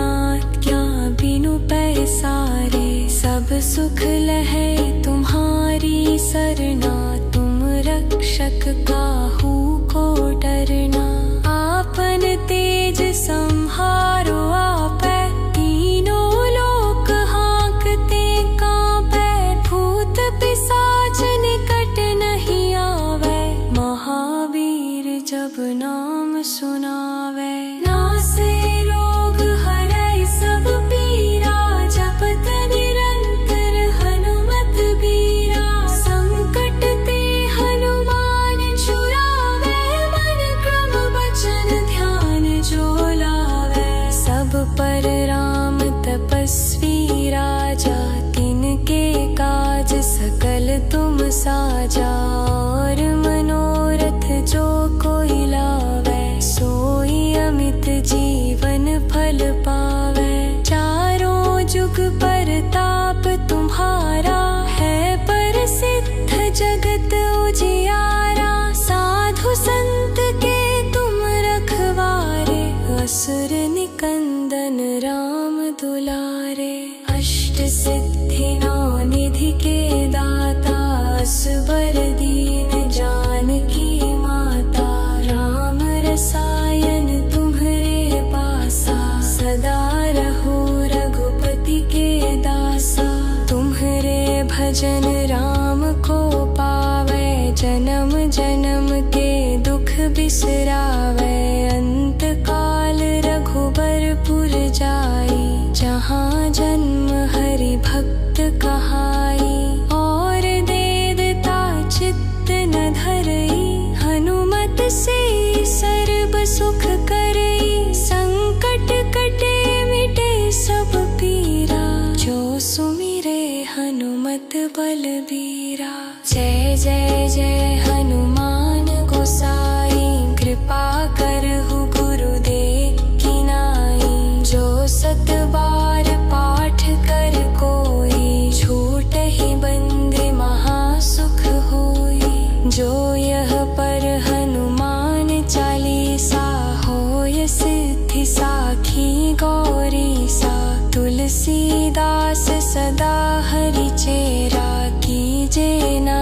क्या बिनु पैसारे। सब सुख लहै तुम्हारी सरना, तुम रक्षक काहू को डरना। आपन तेज संहारो आपै, तीनों लोक हाँकते कांपै। भूत पिशाच निकट नहीं आवै, महावीर जब नाम सुनावै। नासे रोग हरै सब पीरा, जपत निरंतर हनुमत बीरा। संकट ते हनुमान छुड़ावै, मन क्रम बचन ध्यान जो लावै। साजा और मनोरथ जो कोई लावे, सोई अमित जीवन फल पावे। चारों जुग परताप तुम्हारा, है प्रसिद्ध जगत उजियारा। साधु संत के तुम रखवारे, असुर निकंदन राम दुलारे। अष्ट सिद्धि नौ निधि के दाता, असबर दीन जानकी माता। राम रसायन तुम्हरे पासा, सदा रहो रघुपति के दासा। तुम्हरे भजन राम को पावे, जन्म जन्म के दुख बिसरावे। अंत काल रघुबरपुर जाई, जहाँ जन्म हरि भक्त कहाई। और देवता चित्त न धरई, हनुमत से सर्व सुख करई। संकट कटे मिटे सब पीरा, जो सुमिरे हनुमत बलबीरा। जय जय जय हनुमान गोसाई, कृपा करहु गुरुदेव की नाई। जो सत बार पाठ कर कोई, छूटहि बंद महासुख होई। जो यह पर हनुमान चालीसा, होय सिद्धि साखी गौरी सा। तुलसीदास सदा हरि चेरा, कीजे ना